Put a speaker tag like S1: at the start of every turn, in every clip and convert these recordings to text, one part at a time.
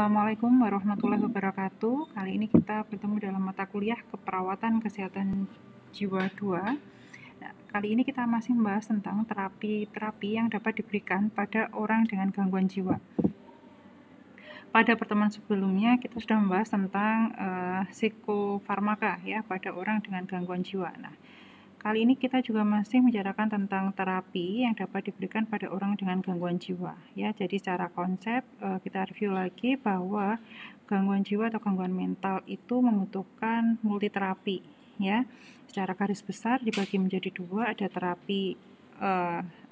S1: Assalamualaikum warahmatullahi wabarakatuh. Kali ini kita bertemu dalam mata kuliah Keperawatan Kesehatan Jiwa 2. Nah, kali ini kita masih membahas tentang terapi yang dapat diberikan pada orang dengan gangguan jiwa. Pada pertemuan sebelumnya kita sudah membahas tentang psikofarmaka ya pada orang dengan gangguan jiwa. Nah, kali ini kita juga masih membicarakan tentang terapi yang dapat diberikan pada orang dengan gangguan jiwa. Ya, jadi secara konsep kita review lagi bahwa gangguan jiwa atau gangguan mental itu membutuhkan multiterapi. Ya, secara garis besar dibagi menjadi dua, ada terapi,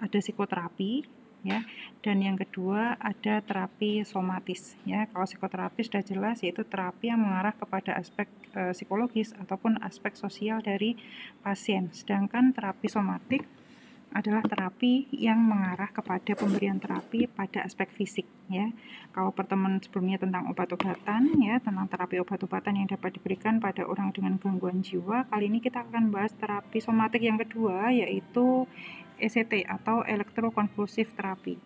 S1: ada psikoterapi. Ya, dan yang kedua ada terapi somatis. Ya, kalau psikoterapi sudah jelas yaitu terapi yang mengarah kepada aspek psikologis ataupun aspek sosial dari pasien. Sedangkan terapi somatik adalah terapi yang mengarah kepada pemberian terapi pada aspek fisik. Ya, kalau pertemuan sebelumnya tentang obat-obatan, ya tentang terapi obat-obatan yang dapat diberikan pada orang dengan gangguan jiwa, kali ini kita akan bahas terapi somatik yang kedua, yaitu ECT atau elektrokonvulsif terapi.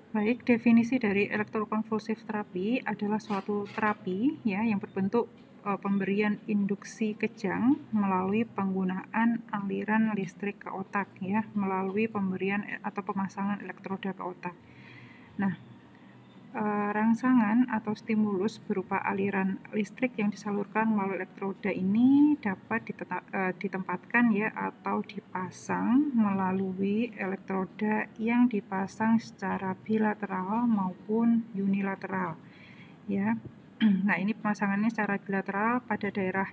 S1: Baik, definisi dari elektrokonvulsif terapi adalah suatu terapi ya yang berbentuk pemberian induksi kejang melalui penggunaan aliran listrik ke otak ya, melalui pemberian atau pemasangan elektroda ke otak. Nah, rangsangan atau stimulus berupa aliran listrik yang disalurkan melalui elektroda ini dapat ditempatkan ya atau dipasang melalui elektroda yang dipasang secara bilateral maupun unilateral ya. Nah, ini pemasangannya secara bilateral pada daerah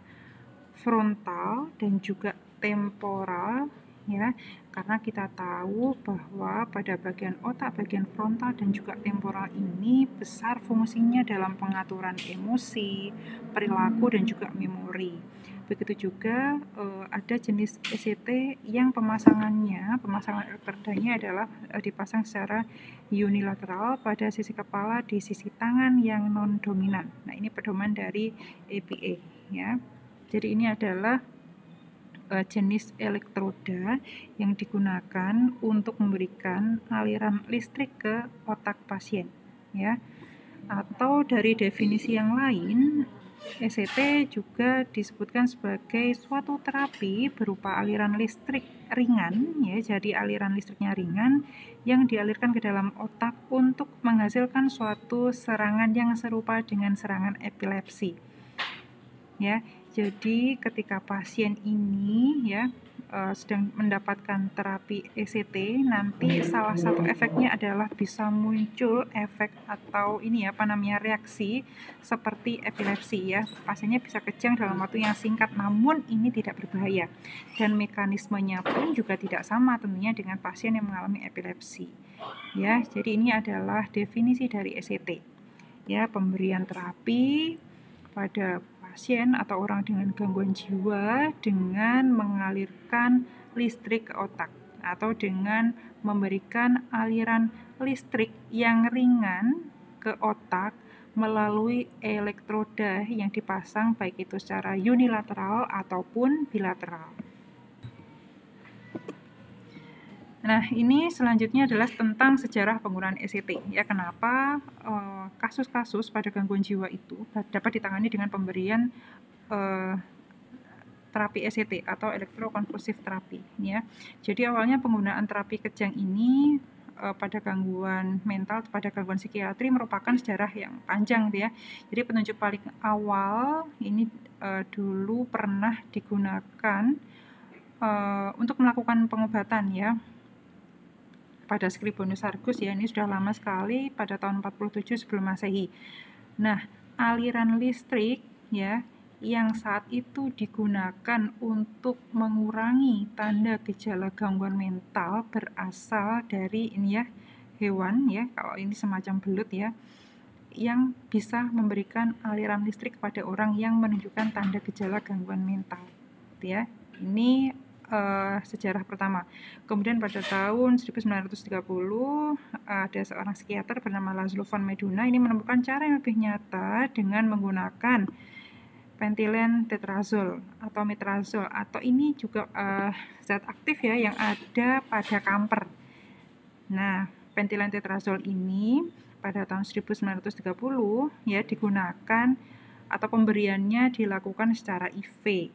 S1: frontal dan juga temporal ya, karena kita tahu bahwa pada bagian otak bagian frontal dan juga temporal ini besar fungsinya dalam pengaturan emosi, perilaku dan juga memori. Begitu juga ada jenis ECT yang pemasangan elektrodanya adalah dipasang secara unilateral pada sisi kepala di sisi tangan yang non dominan. Nah, ini pedoman dari APA ya. Jadi ini adalah jenis elektroda yang digunakan untuk memberikan aliran listrik ke otak pasien ya. Atau dari definisi yang lain, ECT juga disebutkan sebagai suatu terapi berupa aliran listrik ringan ya, jadi aliran listriknya ringan yang dialirkan ke dalam otak untuk menghasilkan suatu serangan yang serupa dengan serangan epilepsi. Ya, jadi ketika pasien ini ya sedang mendapatkan terapi ECT, nanti salah satu efeknya adalah bisa muncul efek atau reaksi seperti epilepsi ya. Pasiennya bisa kejang dalam waktu yang singkat, namun ini tidak berbahaya dan mekanismenya pun juga tidak sama tentunya dengan pasien yang mengalami epilepsi. Ya, jadi ini adalah definisi dari ECT. Ya, pemberian terapi pada pasien atau orang dengan gangguan jiwa dengan mengalirkan listrik ke otak atau dengan memberikan aliran listrik yang ringan ke otak melalui elektroda yang dipasang baik itu secara unilateral ataupun bilateral. Nah, ini selanjutnya adalah tentang sejarah penggunaan ECT. Ya, kenapa kasus-kasus pada gangguan jiwa itu dapat ditangani dengan pemberian terapi ECT atau elektrokonvulsif terapi. Ya, jadi awalnya penggunaan terapi kejang ini pada gangguan mental, pada gangguan psikiatri merupakan sejarah yang panjang, ya. Jadi penunjuk paling awal ini dulu pernah digunakan untuk melakukan pengobatan, ya. Pada Scribonius Argus ya, ini sudah lama sekali pada tahun 47 sebelum Masehi. Nah, aliran listrik ya yang saat itu digunakan untuk mengurangi tanda gejala gangguan mental berasal dari hewan ya, kalau ini semacam belut ya, yang bisa memberikan aliran listrik kepada orang yang menunjukkan tanda gejala gangguan mental ya. Ini sejarah pertama. Kemudian pada tahun 1930 ada seorang psikiater bernama Laszlo von Meduna ini menemukan cara yang lebih nyata dengan menggunakan pentylen tetrazol atau metrazol, atau ini juga zat aktif ya yang ada pada kamper. Nah, pentylentetrazole ini pada tahun 1930 ya digunakan atau pemberiannya dilakukan secara IV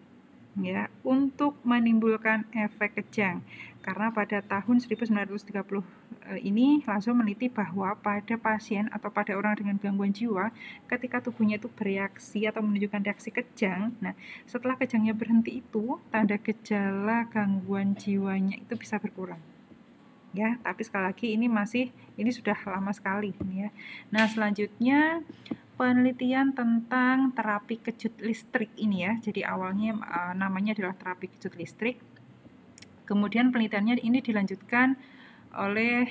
S1: ya untuk menimbulkan efek kejang, karena pada tahun 1930 ini langsung meneliti bahwa pada pasien atau pada orang dengan gangguan jiwa ketika tubuhnya itu bereaksi atau menunjukkan reaksi kejang, nah setelah kejangnya berhenti itu tanda gejala gangguan jiwanya itu bisa berkurang ya. Tapi sekali lagi ini sudah lama sekali ya. Nah selanjutnya penelitian tentang terapi kejut listrik ini ya. Jadi awalnya namanya adalah terapi kejut listrik. Kemudian penelitiannya ini dilanjutkan oleh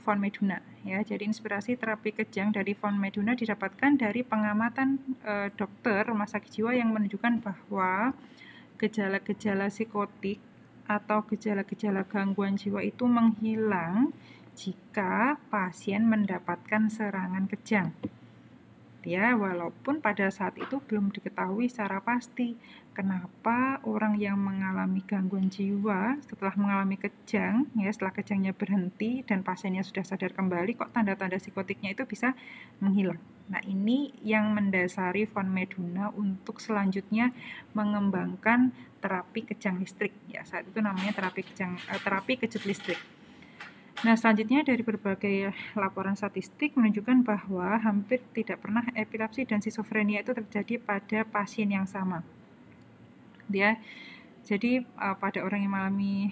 S1: von Meduna ya. Jadi inspirasi terapi kejang dari von Meduna didapatkan dari pengamatan dokter rumah sakit jiwa yang menunjukkan bahwa gejala-gejala psikotik atau gejala-gejala gangguan jiwa itu menghilang jika pasien mendapatkan serangan kejang. Ya, walaupun pada saat itu belum diketahui secara pasti kenapa orang yang mengalami gangguan jiwa setelah mengalami kejang, ya setelah kejangnya berhenti dan pasiennya sudah sadar kembali, kok tanda-tanda psikotiknya itu bisa menghilang. Nah, ini yang mendasari von Meduna untuk selanjutnya mengembangkan terapi kejang listrik. Ya, saat itu namanya terapi kejut listrik. Nah, selanjutnya dari berbagai laporan statistik menunjukkan bahwa hampir tidak pernah epilepsi dan skizofrenia itu terjadi pada pasien yang sama. Ya, jadi pada orang yang mengalami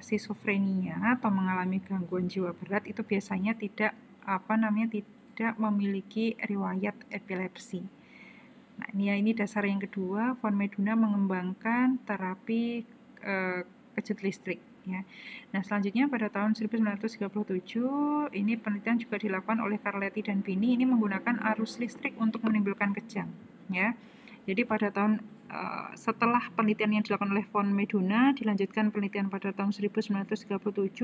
S1: skizofrenia atau mengalami gangguan jiwa berat itu biasanya tidak memiliki riwayat epilepsi. Nah, ini dasar yang kedua, von Meduna mengembangkan terapi kejut listrik. Ya. Nah, selanjutnya pada tahun 1937 ini penelitian juga dilakukan oleh Carletti dan Bini ini menggunakan arus listrik untuk menimbulkan kejang. Ya. Jadi pada tahun setelah penelitian yang dilakukan oleh von Meduna dilanjutkan penelitian pada tahun 1937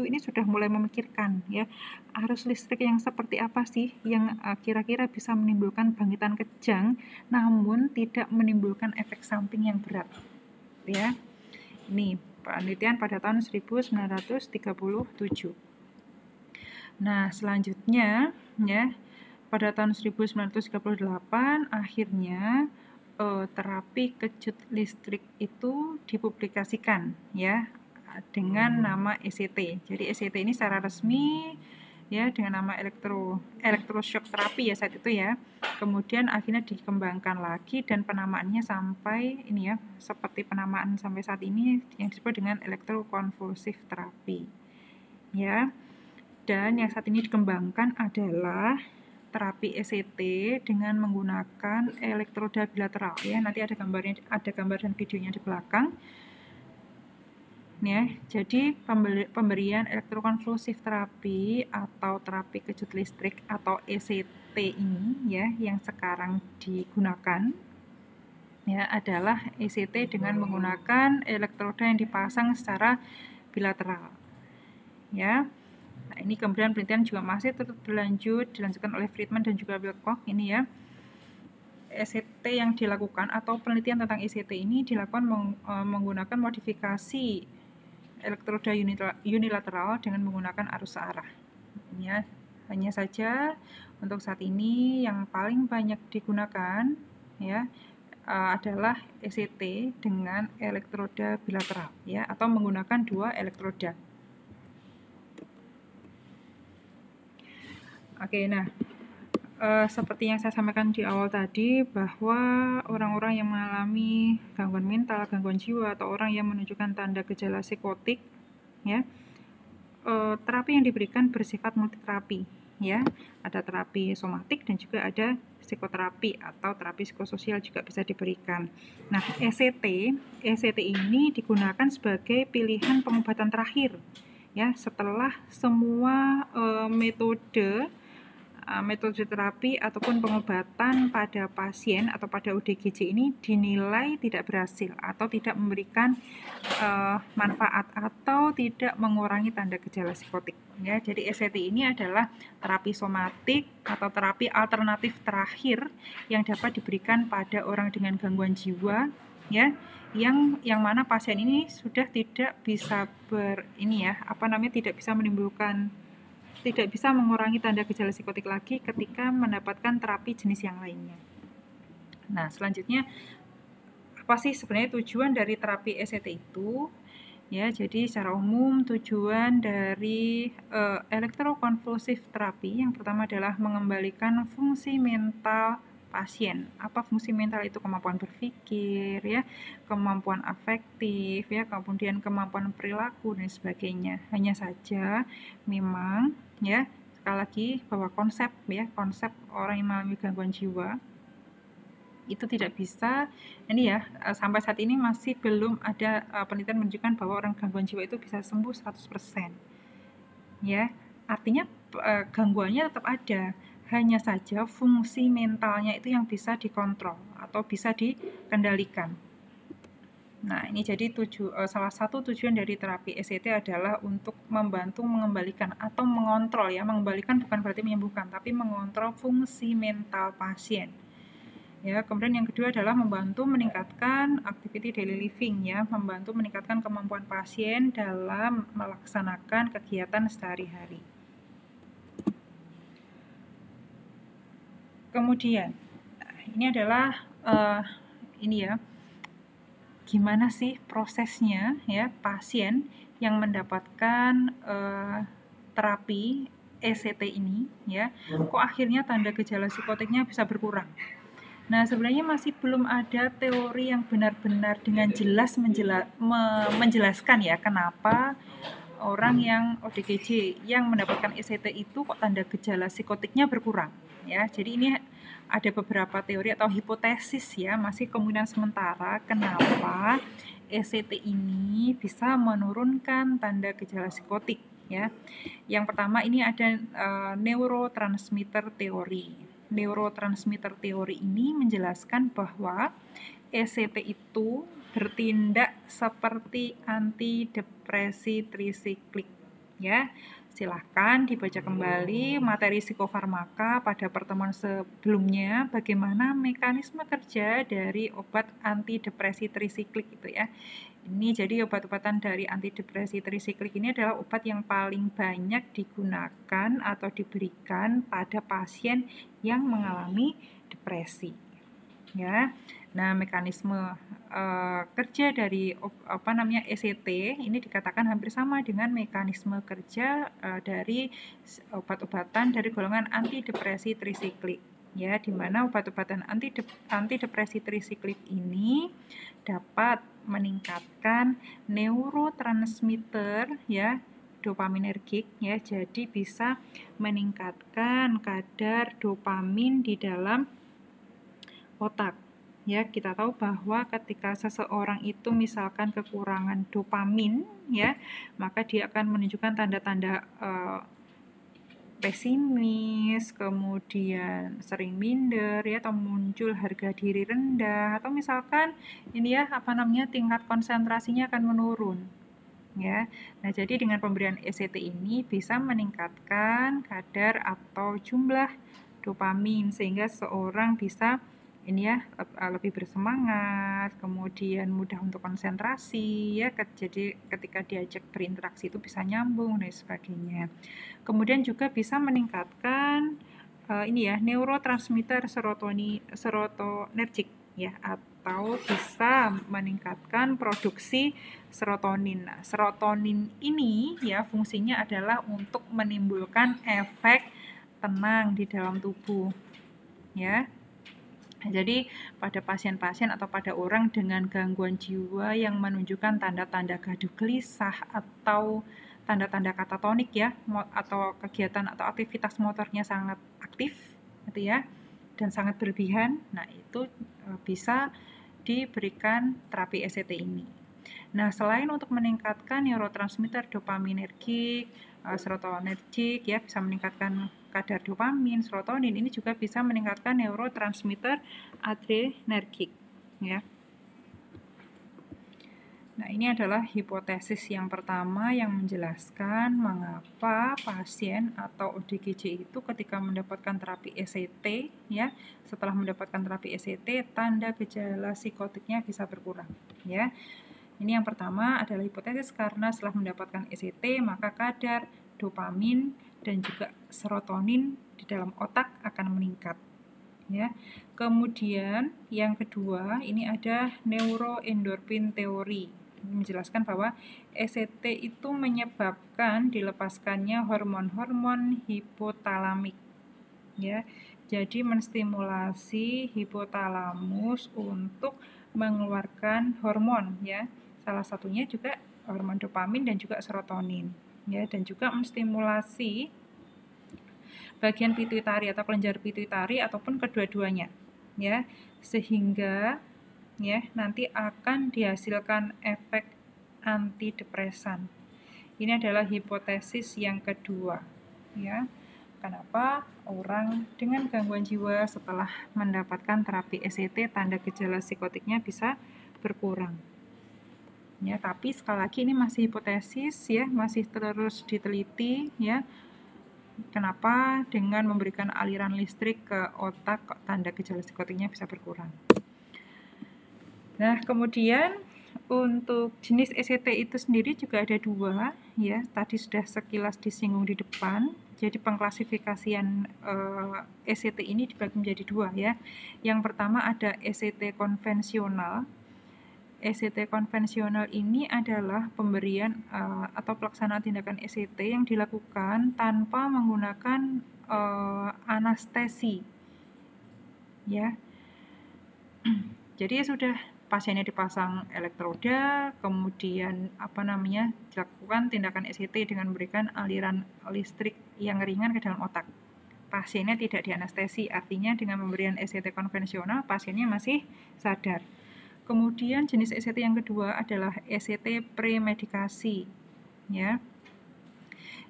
S1: ini sudah mulai memikirkan ya arus listrik yang seperti apa sih yang kira-kira bisa menimbulkan bangkitan kejang namun tidak menimbulkan efek samping yang berat. Ya. Ini penelitian pada tahun 1937. Nah, selanjutnya ya pada tahun 1938 akhirnya terapi kejut listrik itu dipublikasikan ya dengan nama ECT. Jadi ECT ini secara resmi ya dengan nama elektroshock terapi ya saat itu ya. Kemudian akhirnya dikembangkan lagi dan penamaannya sampai ini ya seperti penamaan sampai saat ini yang disebut dengan elektrokonvulsif terapi. Ya. Dan yang saat ini dikembangkan adalah terapi ECT dengan menggunakan elektroda bilateral ya. Nanti ada gambar dan videonya di belakang. Ya, jadi pemberian elektrokonvulsif terapi atau terapi kejut listrik atau ECT ini ya yang sekarang digunakan ya adalah ECT dengan menggunakan elektroda yang dipasang secara bilateral. Ya. Nah, ini kemudian penelitian juga masih terus dilanjutkan oleh Friedman dan juga Wilcox ini ya. ECT yang dilakukan atau penelitian tentang ECT ini dilakukan menggunakan modifikasi elektroda unilateral dengan menggunakan arus searah. Ya, hanya saja untuk saat ini yang paling banyak digunakan ya adalah ECT dengan elektroda bilateral ya atau menggunakan dua elektroda. Oke, nah seperti yang saya sampaikan di awal tadi bahwa orang-orang yang mengalami gangguan mental, gangguan jiwa atau orang yang menunjukkan tanda gejala psikotik ya terapi yang diberikan bersifat multiterapi ya. Ada terapi somatik dan juga ada psikoterapi atau terapi psikososial juga bisa diberikan. Nah, ECT ini digunakan sebagai pilihan pengobatan terakhir ya setelah semua metode terapi ataupun pengobatan pada pasien atau pada ODGJ ini dinilai tidak berhasil atau tidak memberikan manfaat atau tidak mengurangi tanda gejala psikotik. Ya, jadi ECT ini adalah terapi somatik atau terapi alternatif terakhir yang dapat diberikan pada orang dengan gangguan jiwa, ya, yang mana pasien ini sudah tidak bisa tidak bisa menimbulkan tidak bisa mengurangi tanda gejala psikotik lagi ketika mendapatkan terapi jenis yang lainnya. Nah, selanjutnya apa sih sebenarnya tujuan dari terapi ECT itu? Ya, jadi secara umum tujuan dari elektrokonvulsif terapi yang pertama adalah mengembalikan fungsi mental pasien. Apa fungsi mental itu? Kemampuan berpikir, ya, kemampuan afektif, ya, kemudian kemampuan perilaku dan sebagainya. Hanya saja memang, ya, sekali lagi bahwa konsep orang yang mengalami gangguan jiwa itu tidak bisa, ini ya, sampai saat ini masih belum ada penelitian menunjukkan bahwa orang gangguan jiwa itu bisa sembuh 100%. Ya, artinya gangguannya tetap ada, hanya saja fungsi mentalnya itu yang bisa dikontrol atau bisa dikendalikan. Nah, ini jadi salah satu tujuan dari terapi ECT adalah untuk membantu mengembalikan atau mengontrol, ya, mengembalikan bukan berarti menyembuhkan, tapi mengontrol fungsi mental pasien. Ya, kemudian yang kedua adalah membantu meningkatkan activity daily living, ya, membantu meningkatkan kemampuan pasien dalam melaksanakan kegiatan sehari-hari. Kemudian, ini adalah ini ya, gimana sih prosesnya, ya, pasien yang mendapatkan terapi ECT ini, ya, kok akhirnya tanda gejala psikotiknya bisa berkurang. Nah, sebenarnya masih belum ada teori yang benar-benar dengan jelas menjelaskan, ya, kenapa orang yang ODGJ yang mendapatkan ECT itu kok tanda gejala psikotiknya berkurang, ya. Jadi ini ada beberapa teori atau hipotesis, ya, masih kemungkinan sementara kenapa ECT ini bisa menurunkan tanda gejala psikotik, ya. Yang pertama ini ada neurotransmitter teori. Neurotransmitter teori ini menjelaskan bahwa ECT itu bertindak seperti antidepresi trisiklik, ya. Silahkan dibaca kembali materi psikofarmaka pada pertemuan sebelumnya, bagaimana mekanisme kerja dari obat antidepresi trisiklik itu, ya. Ini jadi obat-obatan dari antidepresi trisiklik ini adalah obat yang paling banyak digunakan atau diberikan pada pasien yang mengalami depresi, ya. Nah, mekanisme kerja dari ECT ini dikatakan hampir sama dengan mekanisme kerja dari obat-obatan dari golongan antidepresi trisiklik, ya, di mana obat-obatan antidepresi trisiklik ini dapat meningkatkan neurotransmitter, ya, dopaminergik, ya, jadi bisa meningkatkan kadar dopamin di dalam otak. Ya, kita tahu bahwa ketika seseorang itu misalkan kekurangan dopamin, ya, maka dia akan menunjukkan tanda-tanda pesimis, kemudian sering minder, ya, atau muncul harga diri rendah, atau misalkan ini ya tingkat konsentrasinya akan menurun, ya. Nah, jadi dengan pemberian ECT ini bisa meningkatkan kadar atau jumlah dopamin sehingga seorang bisa ini ya lebih bersemangat, kemudian mudah untuk konsentrasi, ya, jadi ketika diajak berinteraksi itu bisa nyambung dan sebagainya. Kemudian juga bisa meningkatkan ini ya neurotransmitter serotonergik, ya, atau bisa meningkatkan produksi serotonin. Nah, serotonin ini, ya, fungsinya adalah untuk menimbulkan efek tenang di dalam tubuh, ya. Jadi pada pasien-pasien atau pada orang dengan gangguan jiwa yang menunjukkan tanda-tanda gaduh gelisah atau tanda-tanda katatonik, ya, atau kegiatan atau aktivitas motornya sangat aktif, gitu ya, dan sangat berlebihan, nah itu bisa diberikan terapi ECT ini. Nah, selain untuk meningkatkan neurotransmitter dopaminergik, serotonergik, ya, bisa meningkatkan kadar dopamin, serotonin, ini juga bisa meningkatkan neurotransmitter adrenergik, ya. Nah, ini adalah hipotesis yang pertama yang menjelaskan mengapa pasien atau ODGJ itu ketika mendapatkan terapi ECT, ya, setelah mendapatkan terapi ECT, tanda gejala psikotiknya bisa berkurang, ya. Ini yang pertama adalah hipotesis karena setelah mendapatkan ECT, maka kadar dopamin dan juga serotonin di dalam otak akan meningkat. Ya. Kemudian yang kedua, ini ada neuroendorfin teori. Menjelaskan bahwa ECT itu menyebabkan dilepaskannya hormon-hormon hipotalamik. Ya. Jadi menstimulasi hipotalamus untuk mengeluarkan hormon, ya. Salah satunya juga hormon dopamin dan juga serotonin, ya, dan juga menstimulasi bagian pituitari atau kelenjar pituitari ataupun kedua-duanya, ya, sehingga ya nanti akan dihasilkan efek antidepresan. Ini adalah hipotesis yang kedua, ya. Kenapa orang dengan gangguan jiwa setelah mendapatkan terapi ECT tanda gejala psikotiknya bisa berkurang. Ya, tapi sekali lagi ini masih hipotesis, ya, masih terus diteliti, ya. Kenapa dengan memberikan aliran listrik ke otak tanda gejala psikotiknya bisa berkurang. Nah, kemudian untuk jenis ECT itu sendiri juga ada dua, ya. Tadi sudah sekilas disinggung di depan. Jadi pengklasifikasian ECT ini dibagi menjadi dua, ya. Yang pertama ada ECT konvensional. ECT konvensional ini adalah pemberian atau pelaksanaan tindakan ECT yang dilakukan tanpa menggunakan anestesi, ya. Jadi sudah pasiennya dipasang elektroda, kemudian dilakukan tindakan ECT dengan memberikan aliran listrik yang ringan ke dalam otak. Pasiennya tidak dianestesi, artinya dengan pemberian ECT konvensional pasiennya masih sadar. Kemudian jenis ECT yang kedua adalah ECT premedikasi, ya.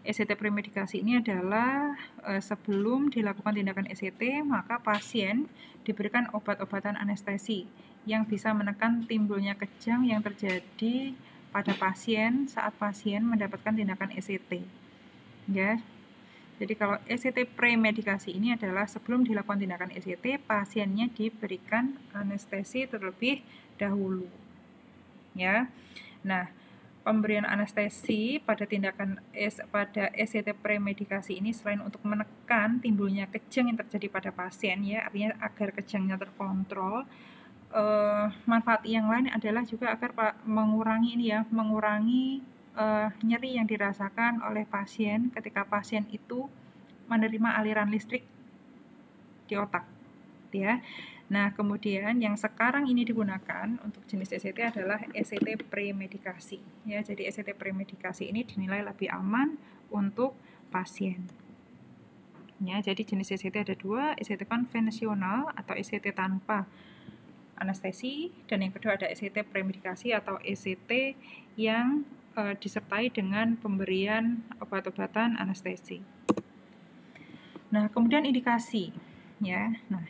S1: ECT premedikasi ini adalah sebelum dilakukan tindakan ECT, maka pasien diberikan obat-obatan anestesi yang bisa menekan timbulnya kejang yang terjadi pada pasien saat pasien mendapatkan tindakan ECT, ya. Jadi kalau ECT premedikasi ini adalah sebelum dilakukan tindakan ECT, pasiennya diberikan anestesi terlebih dahulu, ya. Nah, pemberian anestesi pada ECT premedikasi ini selain untuk menekan timbulnya kejang yang terjadi pada pasien, ya, artinya agar kejangnya terkontrol, manfaat yang lain adalah juga agar mengurangi nyeri yang dirasakan oleh pasien ketika pasien itu menerima aliran listrik di otak, ya. Nah, kemudian yang sekarang ini digunakan untuk jenis ECT adalah ECT premedikasi, ya. Jadi ECT premedikasi ini dinilai lebih aman untuk pasien. Ya, jadi jenis ECT ada dua, ECT konvensional atau ECT tanpa anestesi, dan yang kedua ada ECT premedikasi atau ECT yang disertai dengan pemberian obat-obatan anestesi. Nah, kemudian indikasi, ya. Nah,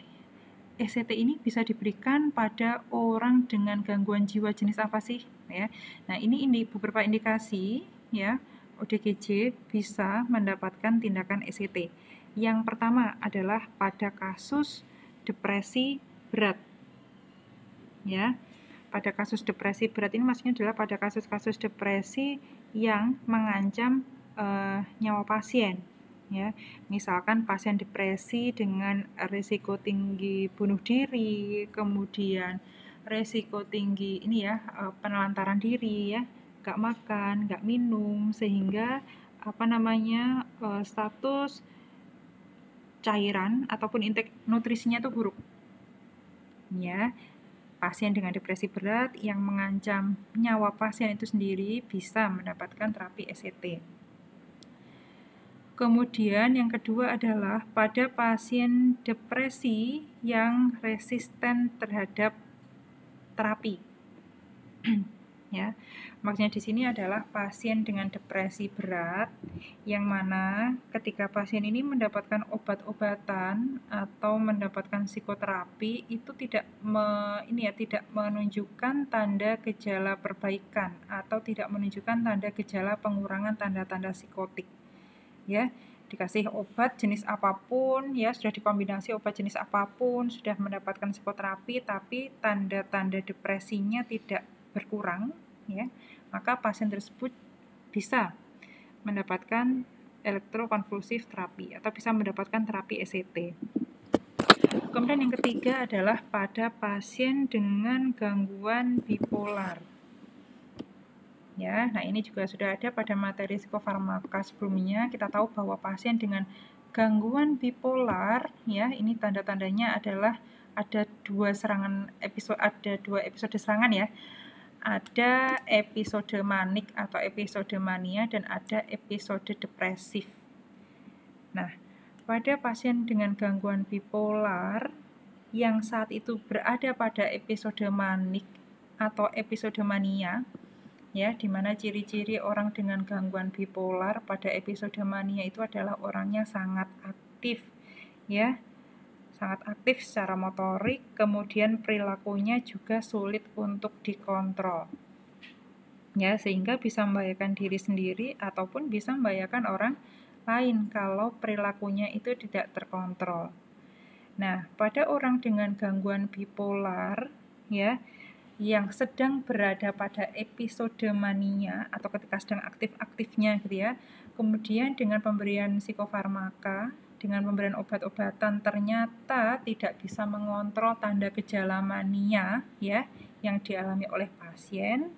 S1: ECT ini bisa diberikan pada orang dengan gangguan jiwa jenis apa sih, ya. Nah, ini beberapa indikasi, ya. ODGJ bisa mendapatkan tindakan ECT. Yang pertama adalah pada kasus depresi berat, ya. Pada kasus depresi berat ini maksudnya adalah pada kasus-kasus depresi yang mengancam nyawa pasien, ya. Misalkan pasien depresi dengan risiko tinggi bunuh diri, kemudian risiko tinggi penelantaran diri, ya, gak makan, gak minum, sehingga status cairan ataupun intake nutrisinya itu buruk, ya. Pasien dengan depresi berat yang mengancam nyawa pasien itu sendiri bisa mendapatkan terapi ECT. Kemudian yang kedua adalah pada pasien depresi yang resisten terhadap terapi. Ya, maksudnya di sini adalah pasien dengan depresi berat yang mana ketika pasien ini mendapatkan obat-obatan atau mendapatkan psikoterapi itu tidak menunjukkan tanda gejala perbaikan atau tidak menunjukkan tanda gejala pengurangan tanda-tanda psikotik. Ya, dikasih obat jenis apapun, ya, sudah dikombinasi obat jenis apapun, sudah mendapatkan psikoterapi tapi tanda-tanda depresinya tidak berkurang, ya, maka pasien tersebut bisa mendapatkan elektrokonvulsif terapi atau bisa mendapatkan terapi ECT. Kemudian yang ketiga adalah pada pasien dengan gangguan bipolar. Ya, nah ini juga sudah ada pada materi psikofarmaka sebelumnya. Kita tahu bahwa pasien dengan gangguan bipolar, ya, ini tanda-tandanya adalah ada dua episode serangan ya. Ada episode manik atau episode mania dan ada episode depresif. Nah, pada pasien dengan gangguan bipolar yang saat itu berada pada episode manik atau episode mania, ya, di mana ciri-ciri orang dengan gangguan bipolar pada episode mania itu adalah orangnya sangat aktif, ya, sangat aktif secara motorik, kemudian perilakunya juga sulit untuk dikontrol, ya, sehingga bisa membahayakan diri sendiri ataupun bisa membahayakan orang lain kalau perilakunya itu tidak terkontrol. Nah, pada orang dengan gangguan bipolar, ya, yang sedang berada pada episode mania atau ketika sedang aktif-aktifnya gitu ya. Kemudian dengan pemberian psikofarmaka, dengan pemberian obat-obatan ternyata tidak bisa mengontrol tanda gejala mania ya yang dialami oleh pasien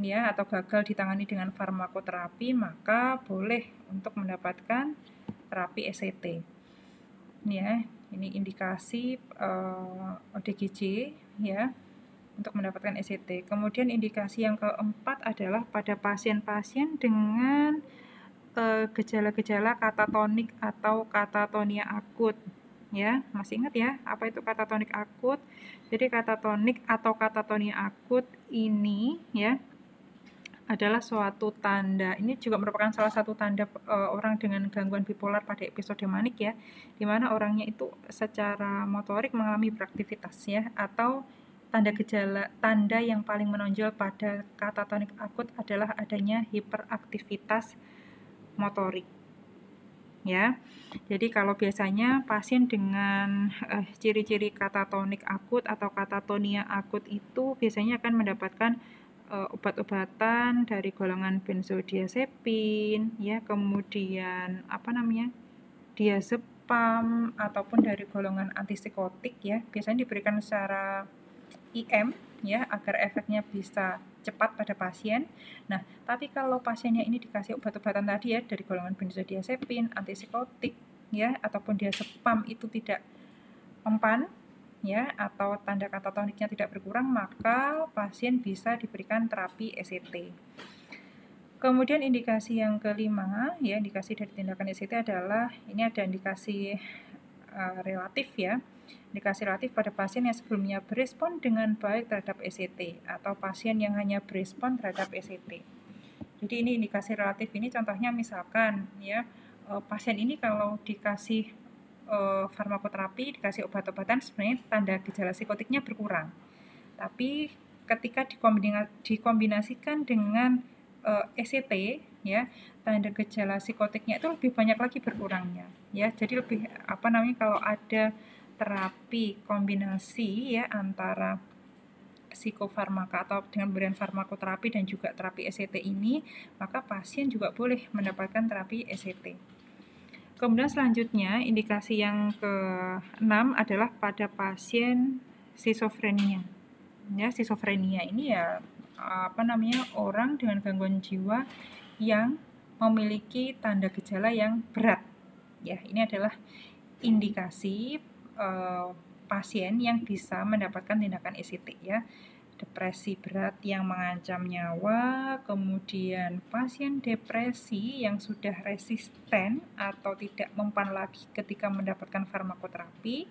S1: ya atau gagal ditangani dengan farmakoterapi, maka boleh untuk mendapatkan terapi ECT. Ya, ini indikasi ODGJ ya untuk mendapatkan ECT. Kemudian indikasi yang keempat adalah pada pasien-pasien dengan gejala-gejala katatonik atau katatonia akut. Ya, masih ingat ya, apa itu katatonik akut? Jadi katatonik atau katatonia akut ini ya adalah suatu tanda. Ini juga merupakan salah satu tanda orang dengan gangguan bipolar pada episode manik ya, di mana orangnya itu secara motorik mengalami beraktivitas ya, atau tanda yang paling menonjol pada katatonik akut adalah adanya hiperaktivitas motorik. Ya. Jadi kalau biasanya pasien dengan ciri-ciri katatonik akut atau katatonia akut itu biasanya akan mendapatkan obat-obatan dari golongan benzodiazepin ya, kemudian diazepam ataupun dari golongan antipsikotik ya, biasanya diberikan secara IM ya agar efeknya bisa cepat pada pasien. Nah, tapi kalau pasiennya ini dikasih obat-obatan tadi ya dari golongan benzodiazepin, antipsikotik ya ataupun diazepam itu tidak mempan ya atau tanda katatoniknya tidak berkurang, maka pasien bisa diberikan terapi ECT. Kemudian indikasi yang kelima ya, indikasi dari tindakan ECT adalah ini ada indikasi relatif ya. Indikasi relatif pada pasien yang sebelumnya berespon dengan baik terhadap ECT atau pasien yang hanya berespon terhadap ECT. Jadi ini indikasi relatif ini contohnya misalkan ya pasien ini kalau dikasih farmakoterapi, dikasih obat-obatan, sebenarnya tanda gejala psikotiknya berkurang. Tapi ketika dikombinasikan dengan ECT, ya, tanda gejala psikotiknya itu lebih banyak lagi berkurangnya. Ya, jadi lebih kalau ada terapi kombinasi ya antara psikofarmaka atau dengan pemberian farmakoterapi dan juga terapi ECT ini, maka pasien juga boleh mendapatkan terapi ECT. Kemudian selanjutnya indikasi yang ke-6 adalah pada pasien skizofrenia. Ya, skizofrenia ini ya orang dengan gangguan jiwa yang memiliki tanda gejala yang berat. Ya, ini adalah indikasi pasien yang bisa mendapatkan tindakan ECT ya. Depresi berat yang mengancam nyawa, kemudian pasien depresi yang sudah resisten atau tidak mempan lagi ketika mendapatkan farmakoterapi,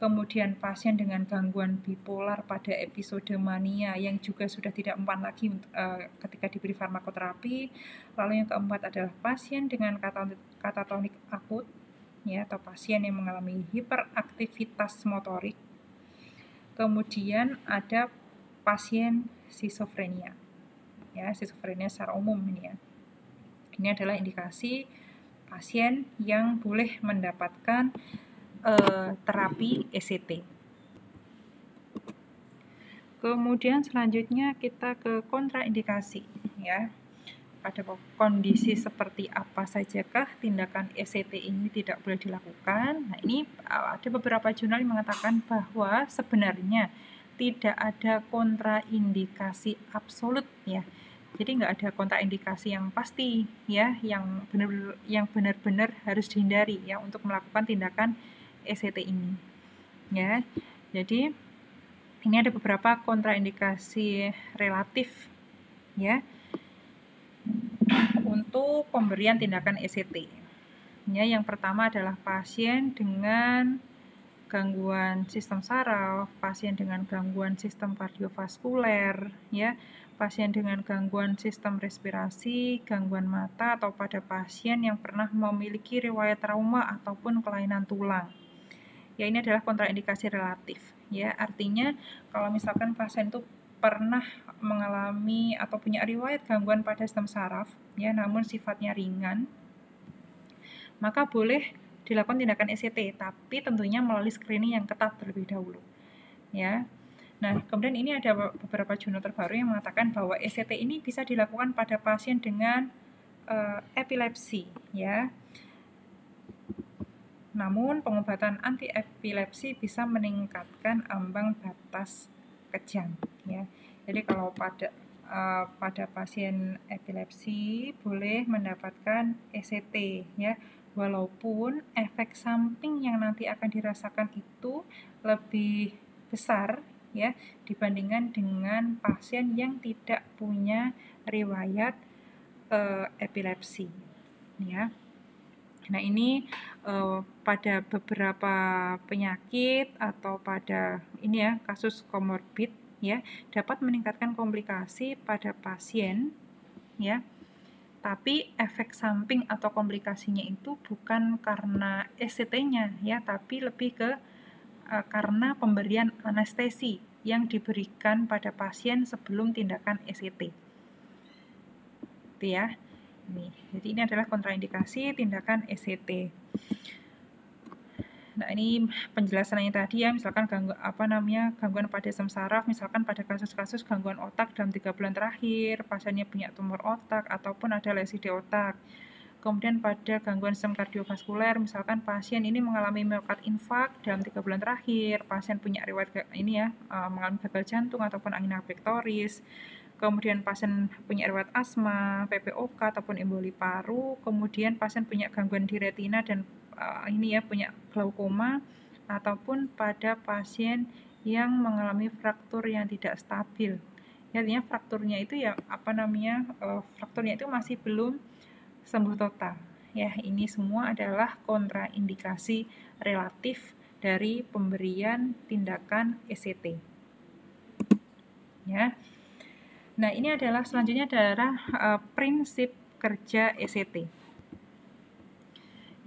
S1: kemudian pasien dengan gangguan bipolar pada episode mania yang juga sudah tidak mempan lagi ketika diberi farmakoterapi. Lalu yang keempat adalah pasien dengan katatonik akut ya, atau pasien yang mengalami hiperaktivitas motorik. Kemudian ada pasien skizofrenia. Ya, skizofrenia secara umum ini ya. Ini adalah indikasi pasien yang boleh mendapatkan terapi ECT. Kemudian selanjutnya kita ke kontraindikasi ya. pada kondisi seperti apa sajakah tindakan ECT ini tidak boleh dilakukan. Nah, ini ada beberapa jurnal yang mengatakan bahwa sebenarnya tidak ada kontraindikasi absolut ya. Jadi nggak ada kontraindikasi yang pasti ya, yang benar-benar harus dihindari ya untuk melakukan tindakan ECT ini. Ya. Jadi ini ada beberapa kontraindikasi relatif ya untuk pemberian tindakan ECT. Ya, yang pertama adalah pasien dengan gangguan sistem saraf, pasien dengan gangguan sistem kardiovaskuler, ya, pasien dengan gangguan sistem respirasi, gangguan mata, atau pada pasien yang pernah memiliki riwayat trauma ataupun kelainan tulang. Ya, ini adalah kontraindikasi relatif. Ya, artinya kalau misalkan pasien itu pernah mengalami atau punya riwayat gangguan pada sistem saraf, ya, namun sifatnya ringan, maka boleh dilakukan tindakan ECT, tapi tentunya melalui screening yang ketat terlebih dahulu. Ya. Nah, kemudian ini ada beberapa jurnal terbaru yang mengatakan bahwa ECT ini bisa dilakukan pada pasien dengan epilepsi, ya. Namun, pengobatan anti-epilepsi bisa meningkatkan ambang batas kejang. Ya. Jadi, kalau pada pasien epilepsi boleh mendapatkan ECT, ya, walaupun efek samping yang nanti akan dirasakan itu lebih besar, ya, dibandingkan dengan pasien yang tidak punya riwayat epilepsi, ya. Nah, ini pada beberapa penyakit atau pada ini ya kasus komorbid ya dapat meningkatkan komplikasi pada pasien ya. Tapi efek samping atau komplikasinya itu bukan karena ECT-nya ya, tapi lebih ke karena pemberian anestesi yang diberikan pada pasien sebelum tindakan ECT. Itu ya. Jadi ini adalah kontraindikasi tindakan ECT. Nah, ini penjelasannya tadi ya, misalkan gangguan pada sistem saraf, misalkan pada kasus-kasus gangguan otak dalam 3 bulan terakhir, pasiennya punya tumor otak ataupun ada lesi di otak. Kemudian pada gangguan sistem kardiovaskuler, misalkan pasien ini mengalami myokard infark dalam 3 bulan terakhir, pasien punya riwayat mengalami gagal jantung ataupun angina pektoris. Kemudian pasien punya riwayat asma, PPOK ataupun emboli paru, kemudian pasien punya gangguan di retina dan punya glaukoma, ataupun pada pasien yang mengalami fraktur yang tidak stabil. Artinya frakturnya itu frakturnya itu masih belum sembuh total. Ya, ini semua adalah kontraindikasi relatif dari pemberian tindakan ECT. Ya. Nah, ini adalah selanjutnya adalah prinsip kerja ECT.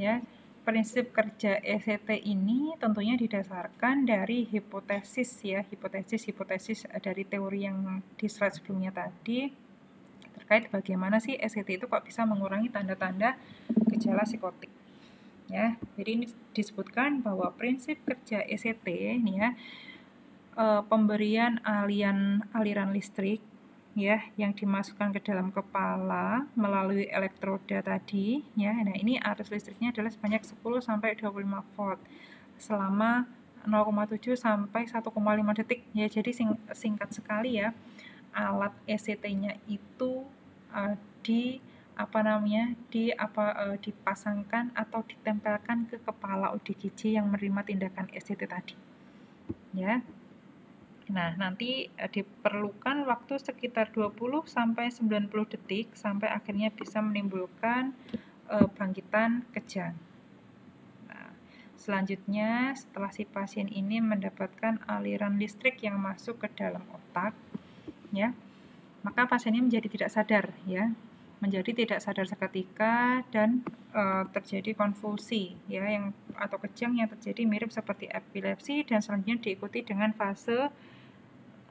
S1: Ya, prinsip kerja ECT ini tentunya didasarkan dari hipotesis dari teori yang di slide sebelumnya tadi terkait bagaimana sih ECT itu kok bisa mengurangi tanda-tanda gejala psikotik. Ya, jadi ini disebutkan bahwa prinsip kerja ECT ini ya pemberian aliran listrik ya yang dimasukkan ke dalam kepala melalui elektroda tadi ya. Nah, ini arus listriknya adalah sebanyak 10 sampai 25 volt selama 0,7 sampai 1,5 detik ya. Jadi singkat sekali ya. Alat ECT-nya itu dipasangkan atau ditempelkan ke kepala ODGJ yang menerima tindakan ECT tadi. Ya. Nah, nanti diperlukan waktu sekitar 20 sampai 90 detik sampai akhirnya bisa menimbulkan bangkitan kejang. Nah, selanjutnya setelah si pasien ini mendapatkan aliran listrik yang masuk ke dalam otak, ya, maka pasiennya menjadi tidak sadar, ya, menjadi tidak sadar seketika dan terjadi konvulsi, ya, atau kejang yang terjadi mirip seperti epilepsi dan selanjutnya diikuti dengan fase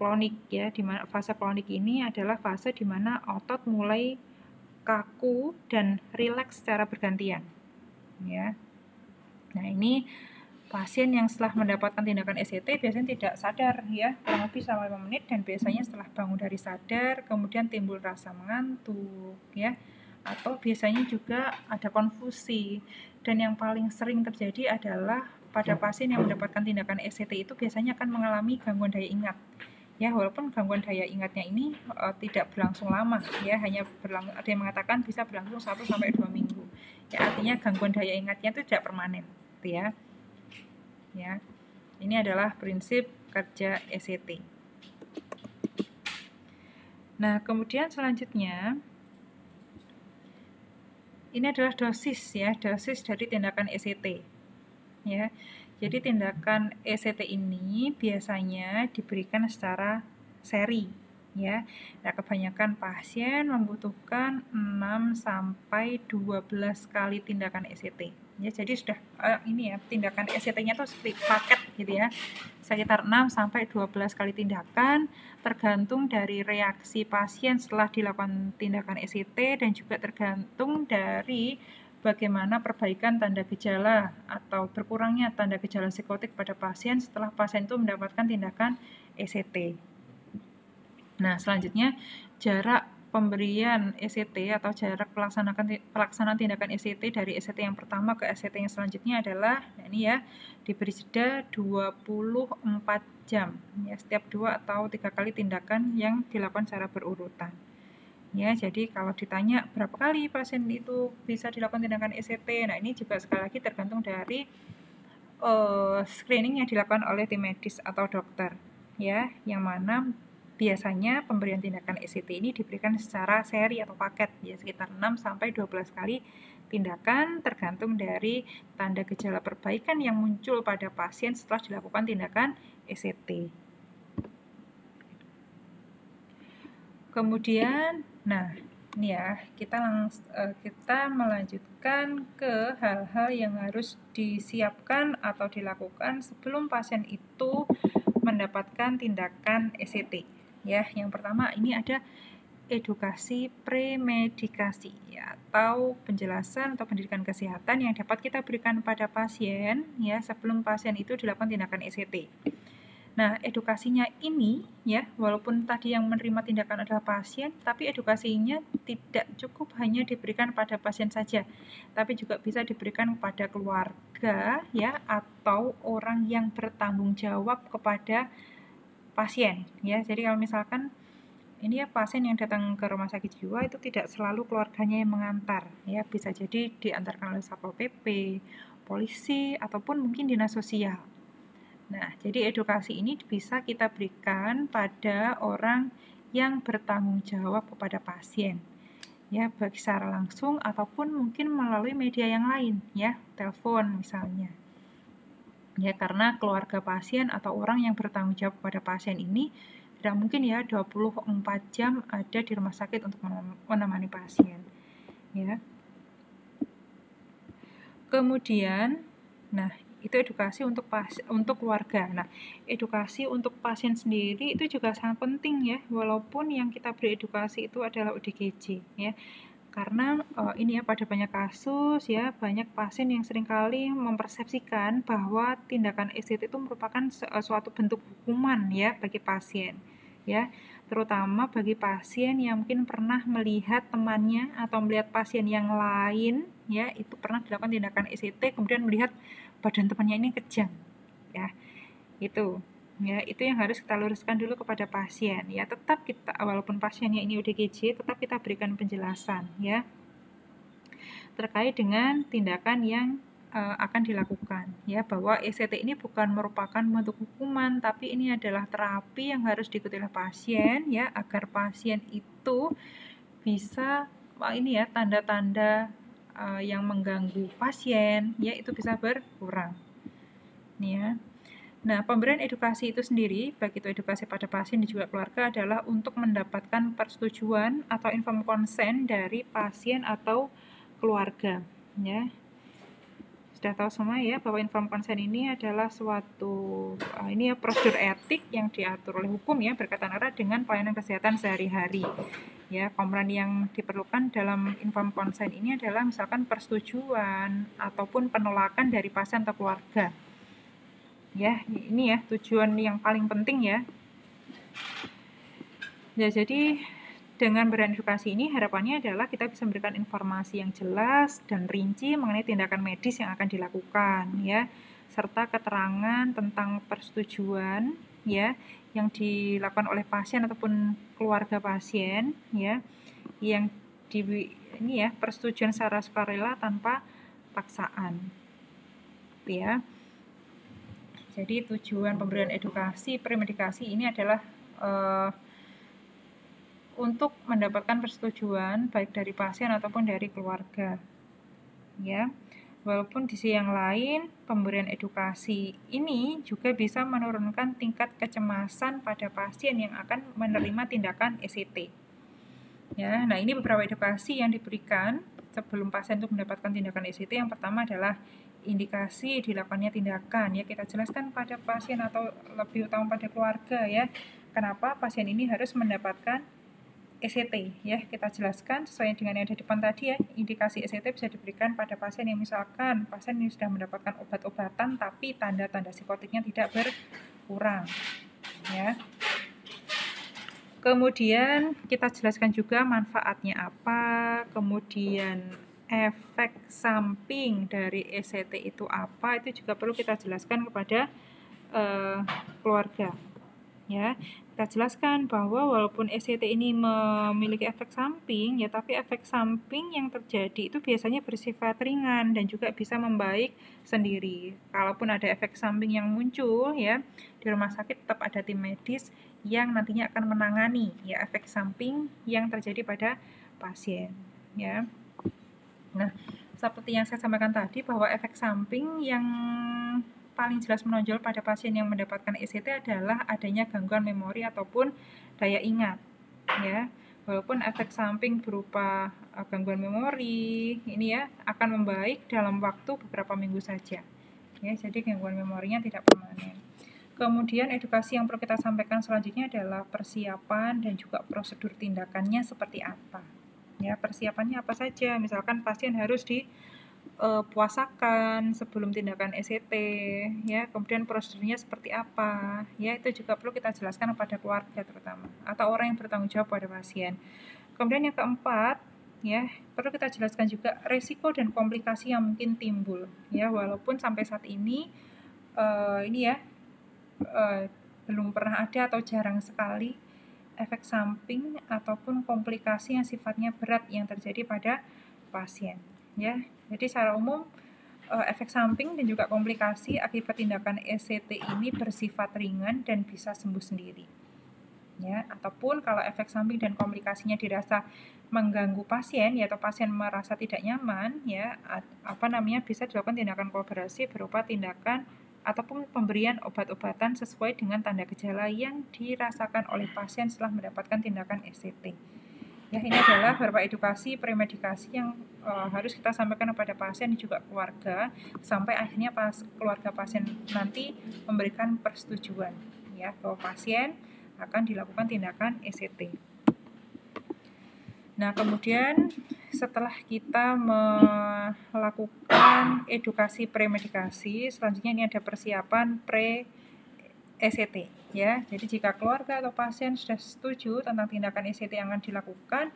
S1: klonik ya. Di mana fase klonik ini adalah fase di mana otot mulai kaku dan rileks secara bergantian, ya. Nah, ini pasien yang setelah mendapatkan tindakan ECT biasanya tidak sadar ya, kurang lebih selama 5 menit, dan biasanya setelah bangun dari sadar kemudian timbul rasa mengantuk ya, atau biasanya juga ada konfusi. Dan yang paling sering terjadi adalah pada pasien yang mendapatkan tindakan ECT itu biasanya akan mengalami gangguan daya ingat ya, walaupun gangguan daya ingatnya ini tidak berlangsung lama ya, hanya ada yang mengatakan bisa berlangsung 1-2 minggu ya, artinya gangguan daya ingatnya itu tidak permanen gitu ya. Ya, ini adalah prinsip kerja ECT. Nah, kemudian selanjutnya ini adalah dosis ya, dosis dari tindakan ECT. Ya, jadi tindakan ECT ini biasanya diberikan secara seri ya. Nah, kebanyakan pasien membutuhkan 6-12 kali tindakan ECT. Ya, jadi sudah ini ya, tindakan ECT-nya itu seperti paket gitu ya. Sekitar 6-12 kali tindakan, tergantung dari reaksi pasien setelah dilakukan tindakan ECT, dan juga tergantung dari bagaimana perbaikan tanda gejala atau berkurangnya tanda gejala psikotik pada pasien setelah pasien itu mendapatkan tindakan ECT. Nah, selanjutnya jarak pemberian ECT atau jarak pelaksanaan tindakan ECT dari ECT yang pertama ke ECT yang selanjutnya adalah, nah ini ya, diberi jeda 24 jam ya, setiap 2 atau 3 kali tindakan yang dilakukan secara berurutan. Ya, jadi kalau ditanya berapa kali pasien itu bisa dilakukan tindakan ECT, nah ini juga sekali lagi tergantung dari screening yang dilakukan oleh tim medis atau dokter ya, yang mana biasanya pemberian tindakan ECT ini diberikan secara seri atau paket ya, sekitar 6-12 kali tindakan tergantung dari tanda gejala perbaikan yang muncul pada pasien setelah dilakukan tindakan ECT. Kemudian, nah ini ya, kita melanjutkan ke hal-hal yang harus disiapkan atau dilakukan sebelum pasien itu mendapatkan tindakan ECT. Ya, yang pertama ini ada edukasi premedikasi ya, atau penjelasan atau pendidikan kesehatan yang dapat kita berikan pada pasien ya sebelum pasien itu dilakukan tindakan ECT. Nah, edukasinya ini ya, walaupun tadi yang menerima tindakan adalah pasien, tapi edukasinya tidak cukup hanya diberikan pada pasien saja, tapi juga bisa diberikan kepada keluarga ya, atau orang yang bertanggung jawab kepada pasien ya. Jadi kalau misalkan ini ya, pasien yang datang ke rumah sakit jiwa itu tidak selalu keluarganya yang mengantar ya, bisa jadi diantarkan oleh Satpol PP, polisi, ataupun mungkin dinas sosial. Nah, jadi edukasi ini bisa kita berikan pada orang yang bertanggung jawab kepada pasien ya, baik secara langsung ataupun mungkin melalui media yang lain ya, telepon misalnya. Ya, karena keluarga pasien atau orang yang bertanggung jawab kepada pasien ini tidak mungkin ya 24 jam ada di rumah sakit untuk menemani pasien ya. Kemudian, nah itu edukasi untuk keluarga. Nah, edukasi untuk pasien sendiri itu juga sangat penting ya, walaupun yang kita beri edukasi itu adalah ODGJ ya. Karena ini ya, pada banyak kasus ya, banyak pasien yang seringkali mempersepsikan bahwa tindakan ECT itu merupakan suatu bentuk hukuman ya bagi pasien ya, terutama bagi pasien yang mungkin pernah melihat temannya atau melihat pasien yang lain ya, itu pernah dilakukan tindakan ECT kemudian melihat badan temannya ini kejang ya, itu ya, itu yang harus kita luruskan dulu kepada pasien ya. Tetap kita, walaupun pasiennya ini ODGJ, tetap kita berikan penjelasan ya terkait dengan tindakan yang akan dilakukan ya, bahwa ECT ini bukan merupakan bentuk hukuman, tapi ini adalah terapi yang harus diikuti oleh pasien ya, agar pasien itu bisa ini ya, tanda-tanda yang mengganggu pasien ya itu bisa berkurang nih ya. Nah, pemberian edukasi itu sendiri, baik itu edukasi pada pasien dan juga keluarga, adalah untuk mendapatkan persetujuan atau informed consent dari pasien atau keluarga ya. Sudah tahu semua ya bahwa informed consent ini adalah suatu ini ya, prosedur etik yang diatur oleh hukum ya, berkaitan erat dengan pelayanan kesehatan sehari-hari. Ya, komponen yang diperlukan dalam informed consent ini adalah misalkan persetujuan ataupun penolakan dari pasien atau keluarga Ya, ini ya tujuan yang paling penting ya. Ya, jadi dengan beredukasi ini harapannya adalah kita bisa memberikan informasi yang jelas dan rinci mengenai tindakan medis yang akan dilakukan ya, serta keterangan tentang persetujuan ya yang dilakukan oleh pasien ataupun keluarga pasien ya, yang ini ya persetujuan secara sukarela tanpa paksaan ya. Jadi tujuan pemberian edukasi premedikasi ini adalah untuk mendapatkan persetujuan baik dari pasien ataupun dari keluarga. Ya. Walaupun di sisi yang lain, pemberian edukasi ini juga bisa menurunkan tingkat kecemasan pada pasien yang akan menerima tindakan ECT. Ya, nah ini beberapa edukasi yang diberikan sebelum pasien untuk mendapatkan tindakan ECT. Yang pertama adalah indikasi dilakukannya tindakan ya, kita jelaskan pada pasien atau lebih utama pada keluarga ya, kenapa pasien ini harus mendapatkan ECT ya, kita jelaskan sesuai dengan yang ada di depan tadi ya. Indikasi ECT bisa diberikan pada pasien yang misalkan pasien ini sudah mendapatkan obat-obatan tapi tanda-tanda psikotiknya tidak berkurang ya. Kemudian kita jelaskan juga manfaatnya apa, kemudian efek samping dari ECT itu apa, itu juga perlu kita jelaskan kepada keluarga. Ya, kita jelaskan bahwa walaupun ECT ini memiliki efek samping, ya tapi efek samping yang terjadi itu biasanya bersifat ringan dan juga bisa membaik sendiri. Kalaupun ada efek samping yang muncul, ya di rumah sakit tetap ada tim medis yang nantinya akan menangani ya efek samping yang terjadi pada pasien. Ya, nah seperti yang saya sampaikan tadi bahwa efek samping yang paling jelas menonjol pada pasien yang mendapatkan ECT adalah adanya gangguan memori ataupun daya ingat ya. Walaupun efek samping berupa gangguan memori ini ya akan membaik dalam waktu beberapa minggu saja. Ya, jadi gangguan memorinya tidak permanen. Kemudian edukasi yang perlu kita sampaikan selanjutnya adalah persiapan dan juga prosedur tindakannya seperti apa. Ya, persiapannya apa saja? Misalkan pasien harus puasakan sebelum tindakan ECT ya, kemudian prosedurnya seperti apa ya, itu juga perlu kita jelaskan kepada keluarga terutama atau orang yang bertanggung jawab pada pasien. Kemudian yang keempat ya, perlu kita jelaskan juga resiko dan komplikasi yang mungkin timbul ya, walaupun sampai saat ini belum pernah ada atau jarang sekali efek samping ataupun komplikasi yang sifatnya berat yang terjadi pada pasien ya. Jadi secara umum efek samping dan juga komplikasi akibat tindakan ECT ini bersifat ringan dan bisa sembuh sendiri. Ya, ataupun kalau efek samping dan komplikasinya dirasa mengganggu pasien ya, atau pasien merasa tidak nyaman ya, bisa dilakukan tindakan kolaborasi berupa tindakan ataupun pemberian obat-obatan sesuai dengan tanda gejala yang dirasakan oleh pasien setelah mendapatkan tindakan ECT. Ya, ini adalah beberapa edukasi premedikasi yang harus kita sampaikan kepada pasien dan juga keluarga sampai akhirnya keluarga pasien nanti memberikan persetujuan ya bahwa pasien akan dilakukan tindakan ECT. Nah, kemudian setelah kita melakukan edukasi premedikasi, selanjutnya ini ada persiapan pre-ECT ya. Jadi jika keluarga atau pasien sudah setuju tentang tindakan ECT yang akan dilakukan,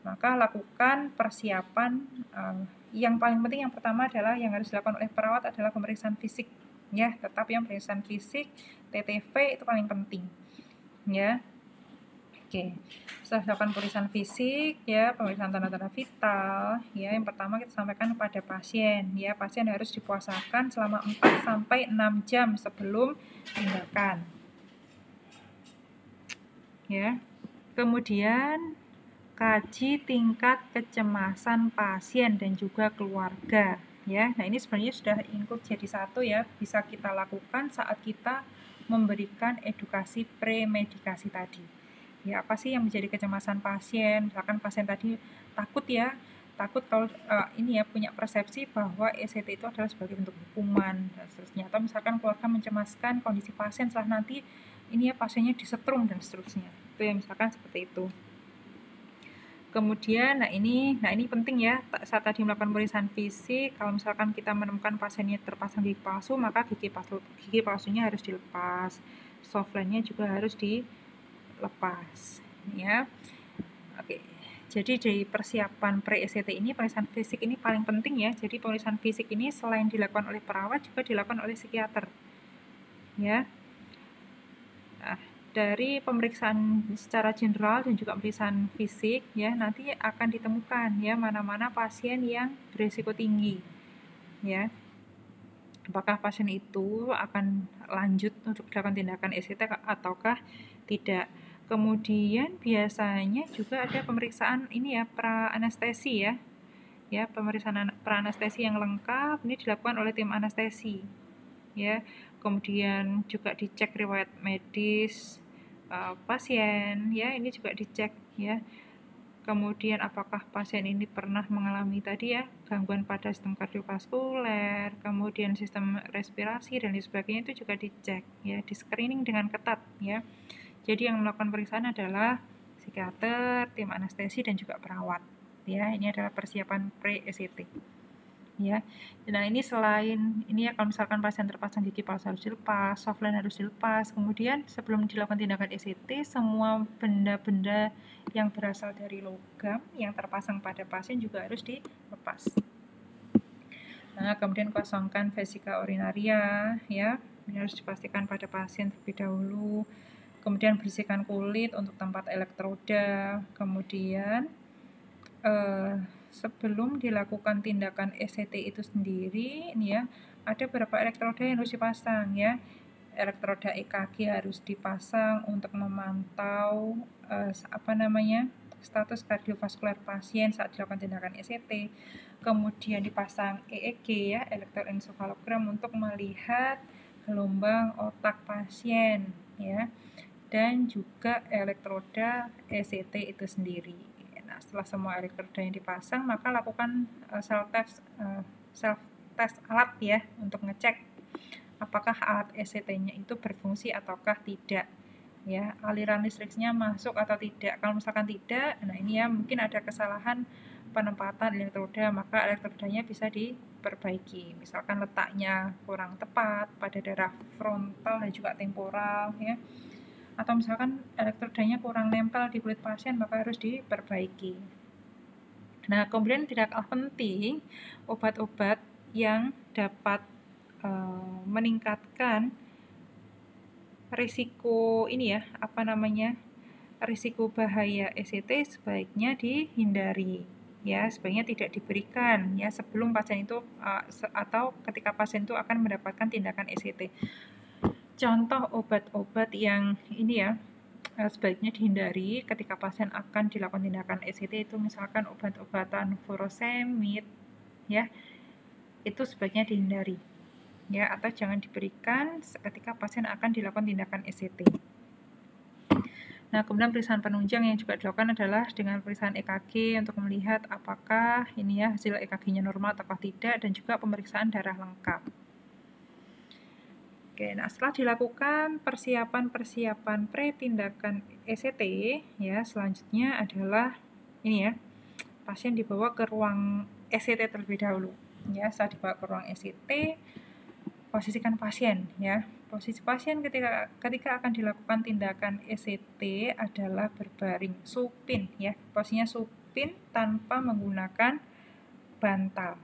S1: maka lakukan persiapan. Yang paling penting yang pertama adalah yang harus dilakukan oleh perawat adalah pemeriksaan fisik ya. Tetap yang pemeriksaan fisik TTV itu paling penting ya. Oke, setelah dilakukan pemeriksaan fisik ya, pemeriksaan tanda-tanda vital ya, yang pertama kita sampaikan kepada pasien ya, pasien harus dipuasakan selama 4 sampai 6 jam sebelum tindakan ya. Kemudian kaji tingkat kecemasan pasien dan juga keluarga ya. Nah, ini sebenarnya sudah include jadi satu ya, bisa kita lakukan saat kita memberikan edukasi premedikasi tadi. Ya, apa sih yang menjadi kecemasan pasien? Misalkan pasien tadi takut kalau ini ya punya persepsi bahwa ECT itu adalah sebagai bentuk hukuman dan seterusnya. Atau misalkan keluarga mencemaskan kondisi pasien setelah nanti ini ya pasiennya disetrum dan seterusnya. Itu ya misalkan seperti itu. Kemudian, nah ini penting ya, saat tadi melakukan pemeriksaan fisik, kalau misalkan kita menemukan pasiennya terpasang gigi palsu, maka gigi palsunya harus dilepas, softline-nya juga harus dilepas, ya. Oke, jadi dari persiapan pre-ECT ini, pemeriksaan fisik ini paling penting ya. Jadi pemeriksaan fisik ini selain dilakukan oleh perawat, juga dilakukan oleh psikiater, ya. Nah, dari pemeriksaan secara general dan juga pemeriksaan fisik ya nanti akan ditemukan ya mana-mana pasien yang berisiko tinggi ya. Apakah pasien itu akan lanjut untuk dilakukan tindakan ECT ataukah tidak. Kemudian biasanya juga ada pemeriksaan ini ya pra-anestesi ya. Ya, pemeriksaan pra-anestesi yang lengkap ini dilakukan oleh tim anestesi ya. Kemudian juga dicek riwayat medis pasien ya, ini juga dicek ya. Kemudian apakah pasien ini pernah mengalami tadi ya gangguan pada sistem kardiovaskuler, kemudian sistem respirasi dan lain sebagainya, itu juga dicek ya, di screening dengan ketat ya. Jadi yang melakukan pemeriksaan adalah psikiater, tim anestesi dan juga perawat ya. Ini adalah persiapan pre-ECT ya. Nah ini selain ini ya, kalau misalkan pasien terpasang gigi palsu harus dilepas, softline harus dilepas, kemudian sebelum dilakukan tindakan ECT, semua benda-benda yang berasal dari logam yang terpasang pada pasien juga harus dilepas. Nah kemudian kosongkan vesika urinaria ya, ini harus dipastikan pada pasien terlebih dahulu. Kemudian bersihkan kulit untuk tempat elektroda, kemudian sebelum dilakukan tindakan ECT itu sendiri ini ya, ada beberapa elektroda yang harus dipasang ya. Elektroda EKG harus dipasang untuk memantau status kardiovaskuler pasien saat dilakukan tindakan ECT. Kemudian dipasang EEG ya, elektroencephalogram, untuk melihat gelombang otak pasien ya, dan juga elektroda ECT itu sendiri. Nah, setelah semua elektroda yang dipasang, maka lakukan self test alat ya untuk ngecek apakah alat ECT-nya itu berfungsi ataukah tidak ya, aliran listriknya masuk atau tidak. Kalau misalkan tidak, nah ini ya mungkin ada kesalahan penempatan elektroda, maka elektrodanya bisa diperbaiki. Misalkan letaknya kurang tepat pada daerah frontal dan juga temporal ya, atau misalkan elektrodanya kurang nempel di kulit pasien, maka harus diperbaiki. Nah, kemudian tidak kalah penting, obat-obat yang dapat meningkatkan risiko ini ya, risiko bahaya ECT sebaiknya dihindari ya, sebaiknya tidak diberikan ya sebelum pasien itu atau ketika pasien itu akan mendapatkan tindakan ECT. Contoh obat-obat yang ini ya sebaiknya dihindari ketika pasien akan dilakukan tindakan ECT itu misalkan obat-obatan furosemid ya, itu sebaiknya dihindari ya, atau jangan diberikan ketika pasien akan dilakukan tindakan ECT. Nah, kemudian pemeriksaan penunjang yang juga dilakukan adalah dengan pemeriksaan EKG untuk melihat apakah ini ya hasil EKG-nya normal atau tidak, dan juga pemeriksaan darah lengkap. Oke, nah setelah dilakukan persiapan pre-tindakan ECT ya, selanjutnya adalah ini ya, pasien dibawa ke ruang ECT terlebih dahulu ya. Setelah dibawa ke ruang ECT, posisikan pasien ya. Posisi pasien ketika akan dilakukan tindakan ECT adalah berbaring supin ya, posisinya supin tanpa menggunakan bantal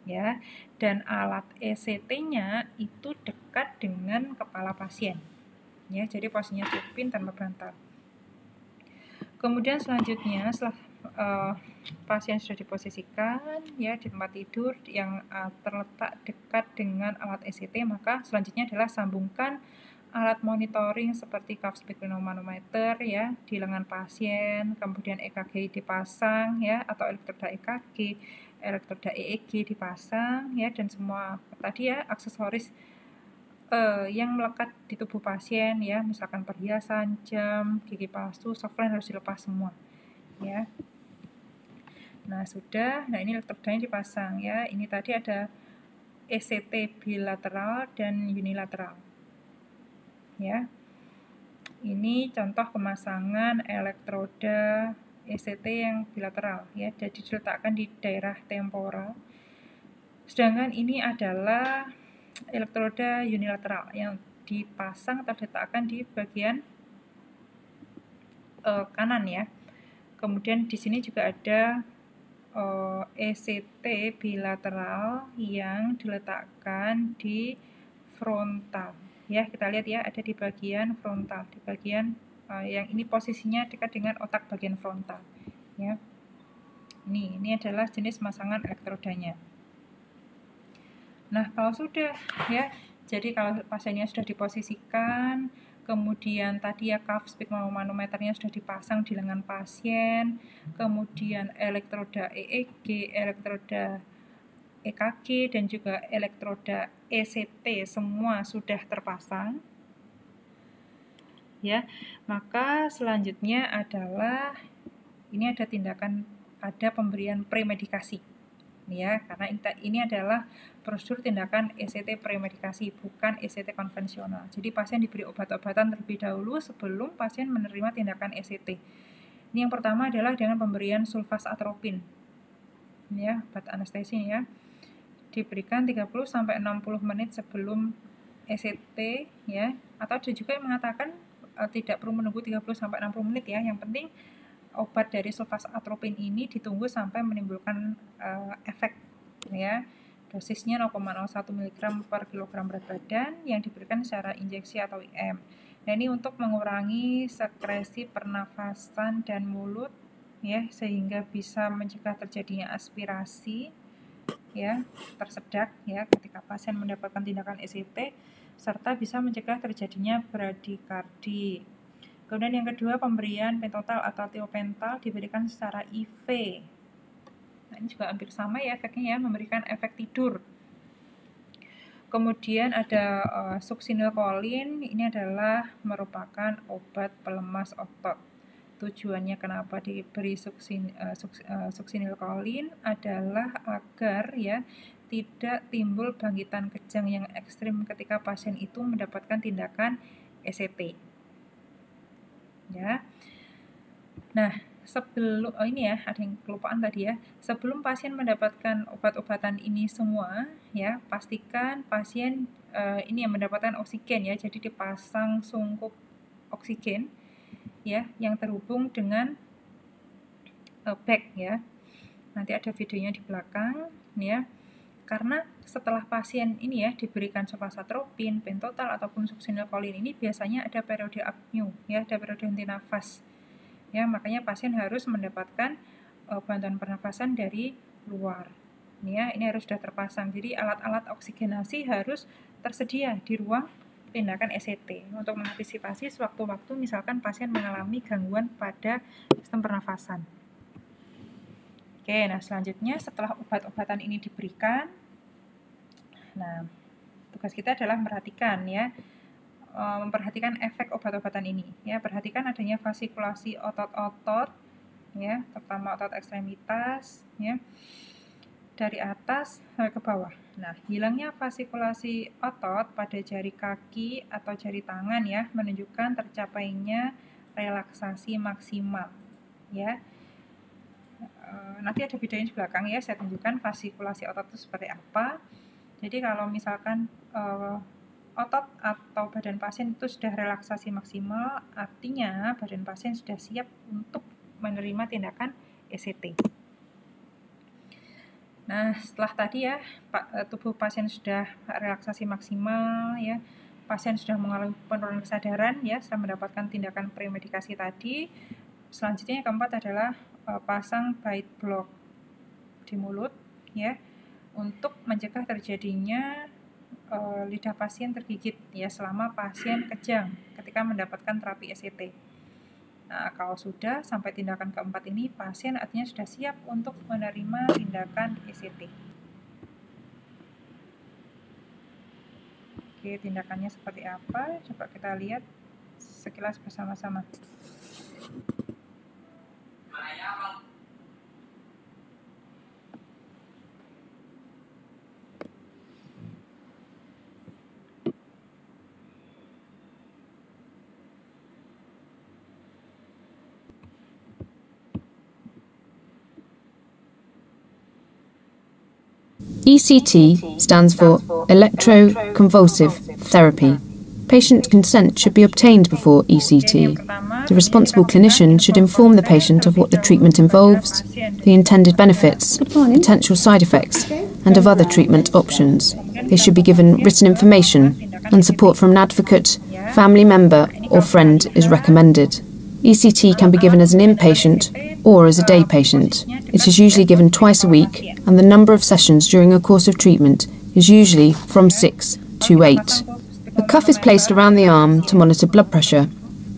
S1: ya, dan alat ECT-nya itu dekat dengan kepala pasien ya, jadi posisinya supin tanpa bantal. Kemudian selanjutnya setelah pasien sudah diposisikan ya di tempat tidur yang terletak dekat dengan alat ECT, maka selanjutnya adalah sambungkan alat monitoring seperti cuff sphygmomanometer ya di lengan pasien, kemudian EKG dipasang ya, atau elektroda EKG, elektroda EEG dipasang ya, dan semua tadi ya aksesoris yang melekat di tubuh pasien ya, misalkan perhiasan, jam, gigi palsu, softline harus dilepas semua ya. Nah sudah, nah ini elektrodanya dipasang ya, ini tadi ada ECT bilateral dan unilateral ya. Ini contoh pemasangan elektroda ECT yang bilateral ya, jadi diletakkan di daerah temporal. Sedangkan ini adalah elektroda unilateral yang dipasang atau diletakkan di bagian kanan ya. Kemudian di sini juga ada ECT bilateral yang diletakkan di frontal ya. Kita lihat ya, ada di bagian frontal, di bagian yang ini posisinya dekat dengan otak bagian frontal ya. Ini adalah jenis masangan elektrodanya. Nah, kalau sudah ya, jadi kalau pasiennya sudah diposisikan, kemudian tadi ya cuff speed manometernya sudah dipasang di lengan pasien, kemudian elektroda EEG, elektroda EKG, dan juga elektroda ECT semua sudah terpasang. Ya, maka selanjutnya adalah ini ada tindakan pada pemberian premedikasi. Ya, karena ini adalah prosedur tindakan ECT premedikasi, bukan ECT konvensional. Jadi pasien diberi obat-obatan terlebih dahulu sebelum pasien menerima tindakan ECT. Ini yang pertama adalah dengan pemberian sulfas atropin. Ya, obat anestesi ya. Diberikan 30-60 menit sebelum ECT ya. Atau ada juga yang mengatakan tidak perlu menunggu 30-60 menit ya. Yang penting obat dari sulfas atropin ini ditunggu sampai menimbulkan efek ya. Dosisnya 0,01 mg per kilogram berat badan yang diberikan secara injeksi atau IM. Nah, ini untuk mengurangi sekresi pernafasan dan mulut ya, sehingga bisa mencegah terjadinya aspirasi ya, tersedak ya ketika pasien mendapatkan tindakan ECT, serta bisa mencegah terjadinya bradikardi. Kemudian yang kedua, pemberian pentotal atau tiopental diberikan secara IV. Nah, ini juga hampir sama ya efeknya ya, memberikan efek tidur. Kemudian ada succinylcholine, ini adalah merupakan obat pelemas otot. Tujuannya kenapa diberi succinylcholine adalah agar ya tidak timbul bangkitan kejang yang ekstrim ketika pasien itu mendapatkan tindakan ECT. Ya. Nah, sebelum ini ya, ada yang kelupaan tadi ya. Sebelum pasien mendapatkan obat-obatan ini semua, ya, pastikan pasien ini yang mendapatkan oksigen ya. Jadi dipasang sungkup oksigen ya yang terhubung dengan bag ya. Nanti ada videonya di belakang ya. Karena setelah pasien ini ya diberikan sulfas atropin, pentotal ataupun succinylcholine ini biasanya ada periode apnea ya, ada periode henti nafas. Ya, makanya pasien harus mendapatkan bantuan pernafasan dari luar. Ya, ini harus sudah terpasang. Jadi alat-alat oksigenasi harus tersedia di ruang tindakan ECT untuk mengantisipasi sewaktu-waktu misalkan pasien mengalami gangguan pada sistem pernafasan. Oke, nah selanjutnya setelah obat-obatan ini diberikan, nah tugas kita adalah memperhatikan ya, memperhatikan efek obat-obatan ini ya. Perhatikan adanya vasikulasi otot-otot ya, terutama otot ekstremitas ya, dari atas sampai ke bawah. Nah, hilangnya vasikulasi otot pada jari kaki atau jari tangan ya menunjukkan tercapainya relaksasi maksimal ya. Nanti ada videonya di belakang ya, saya tunjukkan vasikulasi otot itu seperti apa. Jadi kalau misalkan otot atau badan pasien itu sudah relaksasi maksimal, artinya badan pasien sudah siap untuk menerima tindakan ECT. Nah, setelah tadi ya, tubuh pasien sudah relaksasi maksimal ya, pasien sudah mengalami penurunan kesadaran ya, setelah mendapatkan tindakan premedikasi tadi. Selanjutnya yang keempat adalah pasang bite block di mulut ya, untuk mencegah terjadinya lidah pasien tergigit ya selama pasien kejang ketika mendapatkan terapi ECT. Nah, kalau sudah sampai tindakan keempat ini, pasien artinya sudah siap untuk menerima tindakan ECT. Oke, tindakannya seperti apa? Coba kita lihat sekilas bersama-sama.
S2: ECT stands for electroconvulsive therapy. Patient consent should be obtained before ECT. The responsible clinician should inform the patient of what the treatment involves, the intended benefits, potential side effects, and of other treatment options. They should be given written information, and support from an advocate, family member, or friend is recommended. ECT can be given as an inpatient or as a day patient. It is usually given twice a week, and the number of sessions during a course of treatment is usually from 6 to 8. A cuff is placed around the arm to monitor blood pressure.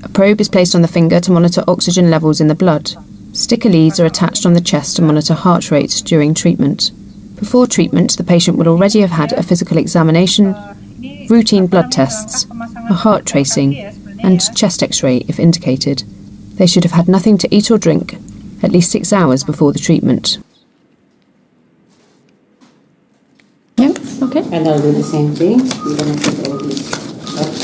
S2: A probe is placed on the finger to monitor oxygen levels in the blood. Sticker leads are attached on the chest to monitor heart rate during treatment. Before treatment, the patient will already have had a physical examination, routine blood tests, a heart tracing, and chest x-ray if indicated. They should have had nothing to eat or drink at least 6 hours before the treatment.
S3: Yep, okay.
S4: And I'll do the same thing. You're going to put all these up.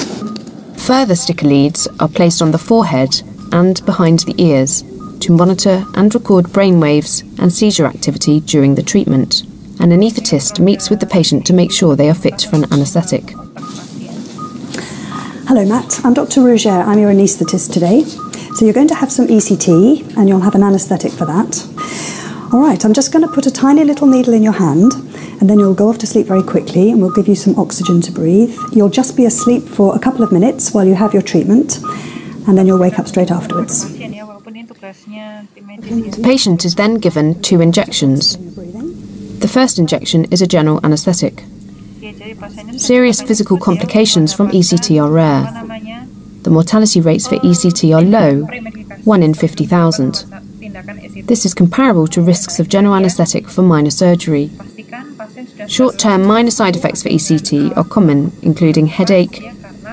S2: Further sticker leads are placed on the forehead and behind the ears to monitor and record brain waves and seizure activity during the treatment. An anaesthetist meets with the patient to make sure they are fit for an anaesthetic.
S5: Hello Matt, I'm Dr. Rougere. I'm your anaesthetist today. So you're going to have some ECT and you'll have an anaesthetic for that. All right, I'm just going to put a tiny little needle in your hand and then you'll go off to sleep very quickly and we'll give you some oxygen to breathe. You'll just be asleep for a couple of minutes while you have your treatment and then you'll wake up straight afterwards.
S2: The patient is then given 2 injections. The first injection is a general anaesthetic. Serious physical complications from ECT are rare. The mortality rates for ECT are low, 1 in 50,000. This is comparable to risks of general anaesthetic for minor surgery. Short-term minor side effects for ECT are common, including headache,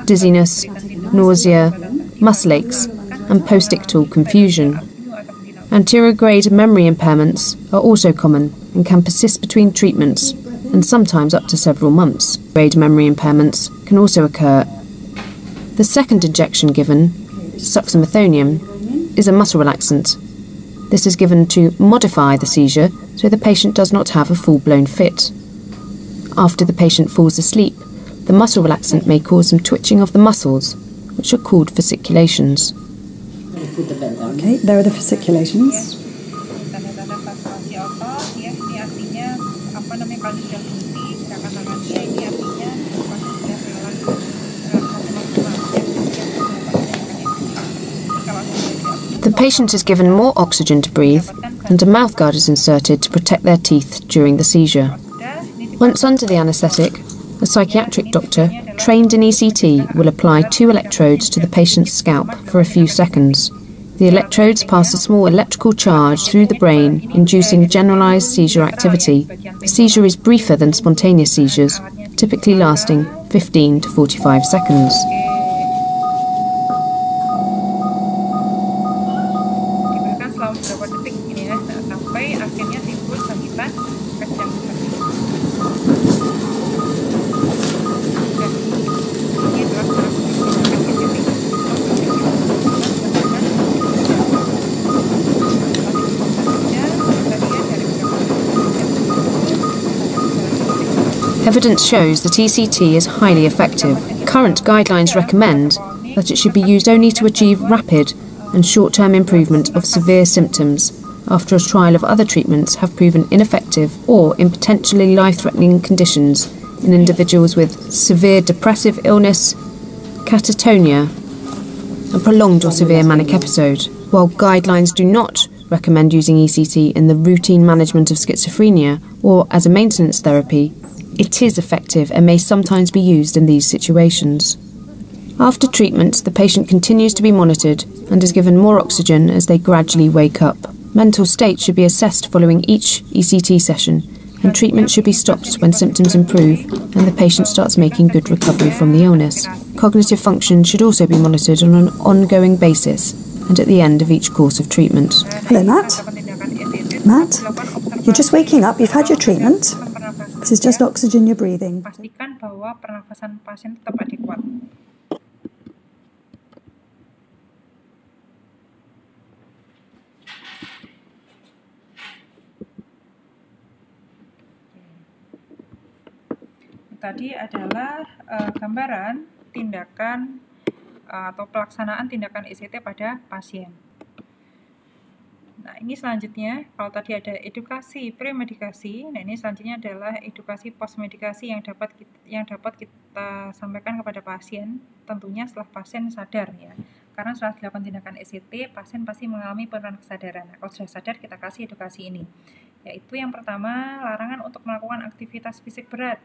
S2: dizziness, nausea, muscle aches, and post-ictal confusion. Anterograde memory impairments are also common and can persist between treatments and sometimes up to several months. Grade memory impairments can also occur. The second injection given, suxamethonium, is a muscle relaxant. This is given to modify the seizure so the patient does not have a full-blown fit. After the patient falls asleep, the muscle relaxant may cause some twitching of the muscles, which are called fasciculations.
S5: Okay, there are the fasciculations.
S2: The patient is given more oxygen to breathe and a mouthguard is inserted to protect their teeth during the seizure. Once under the anaesthetic, a psychiatric doctor trained in ECT will apply 2 electrodes to the patient's scalp for a few seconds. The electrodes pass a small electrical charge through the brain, inducing generalised seizure activity. The seizure is briefer than spontaneous seizures, typically lasting 15 to 45 seconds. Evidence shows that ECT is highly effective. Current guidelines recommend that it should be used only to achieve rapid and short-term improvement of severe symptoms after a trial of other treatments have proven ineffective or in potentially life-threatening conditions in individuals with severe depressive illness, catatonia, and prolonged or severe manic episode. While guidelines do not recommend using ECT in the routine management of schizophrenia or as a maintenance therapy, it is effective and may sometimes be used in these situations. After treatment, the patient continues to be monitored and is given more oxygen as they gradually wake up. Mental state should be assessed following each ECT session, and treatment should be stopped when symptoms improve and the patient starts making good recovery from the illness. Cognitive function should also be monitored on an ongoing basis and at the end of each course of treatment.
S5: Hello Matt. Matt, you're just waking up, you've had your treatment. This is just oxygen you're breathing.
S1: Pastikan bahwa pernafasan pasien tetap adekuat. tadi adalah gambaran tindakan atau pelaksanaan tindakan ECT pada pasien. Nah, ini selanjutnya, kalau tadi ada edukasi premedikasi, nah ini selanjutnya adalah edukasi postmedikasi yang dapat kita sampaikan kepada pasien, tentunya setelah pasien sadar ya. Karena setelah dilakukan tindakan ECT, pasien pasti mengalami penurunan kesadaran. Nah, kalau sudah sadar, kita kasih edukasi ini. Yaitu yang pertama, larangan untuk melakukan aktivitas fisik berat,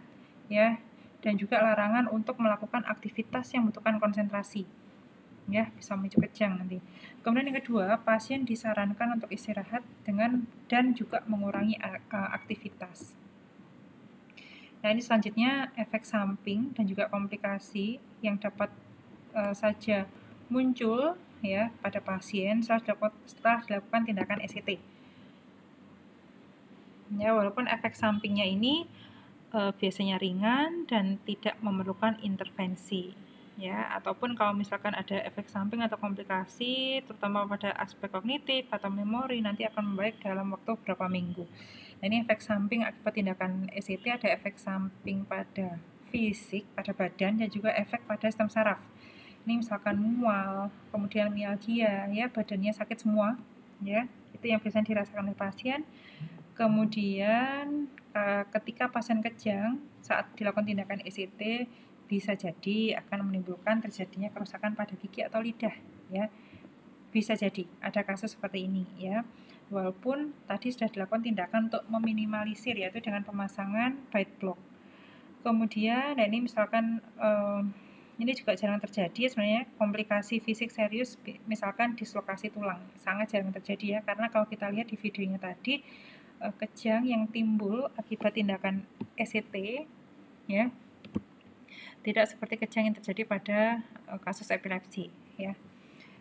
S1: ya, dan juga larangan untuk melakukan aktivitas yang membutuhkan konsentrasi. Ya, bisa memicu kejang nanti. Kemudian yang kedua, pasien disarankan untuk istirahat dan juga mengurangi aktivitas. Nah, ini selanjutnya efek samping dan juga komplikasi yang dapat saja muncul ya pada pasien setelah dilakukan tindakan ECT. Ya, walaupun efek sampingnya ini biasanya ringan dan tidak memerlukan intervensi. Ya, ataupun kalau misalkan ada efek samping atau komplikasi, terutama pada aspek kognitif atau memori, nanti akan membaik dalam waktu beberapa minggu. Nah, ini efek samping akibat tindakan ECT, ada efek samping pada fisik, pada badan, dan juga efek pada sistem saraf. Ini misalkan mual, kemudian mialgia, ya badannya sakit semua, ya itu yang biasanya dirasakan oleh pasien. Kemudian ketika pasien kejang saat dilakukan tindakan ECT, bisa jadi akan menimbulkan terjadinya kerusakan pada gigi atau lidah, ya. Bisa jadi ada kasus seperti ini, ya. Walaupun tadi sudah dilakukan tindakan untuk meminimalisir, yaitu dengan pemasangan bite block. Kemudian, nah ini misalkan ini juga jarang terjadi sebenarnya komplikasi fisik serius, misalkan dislokasi tulang, sangat jarang terjadi ya, karena kalau kita lihat di videonya tadi, kejang yang timbul akibat tindakan ECT, ya. Tidak seperti kejang yang terjadi pada kasus epilepsi, ya.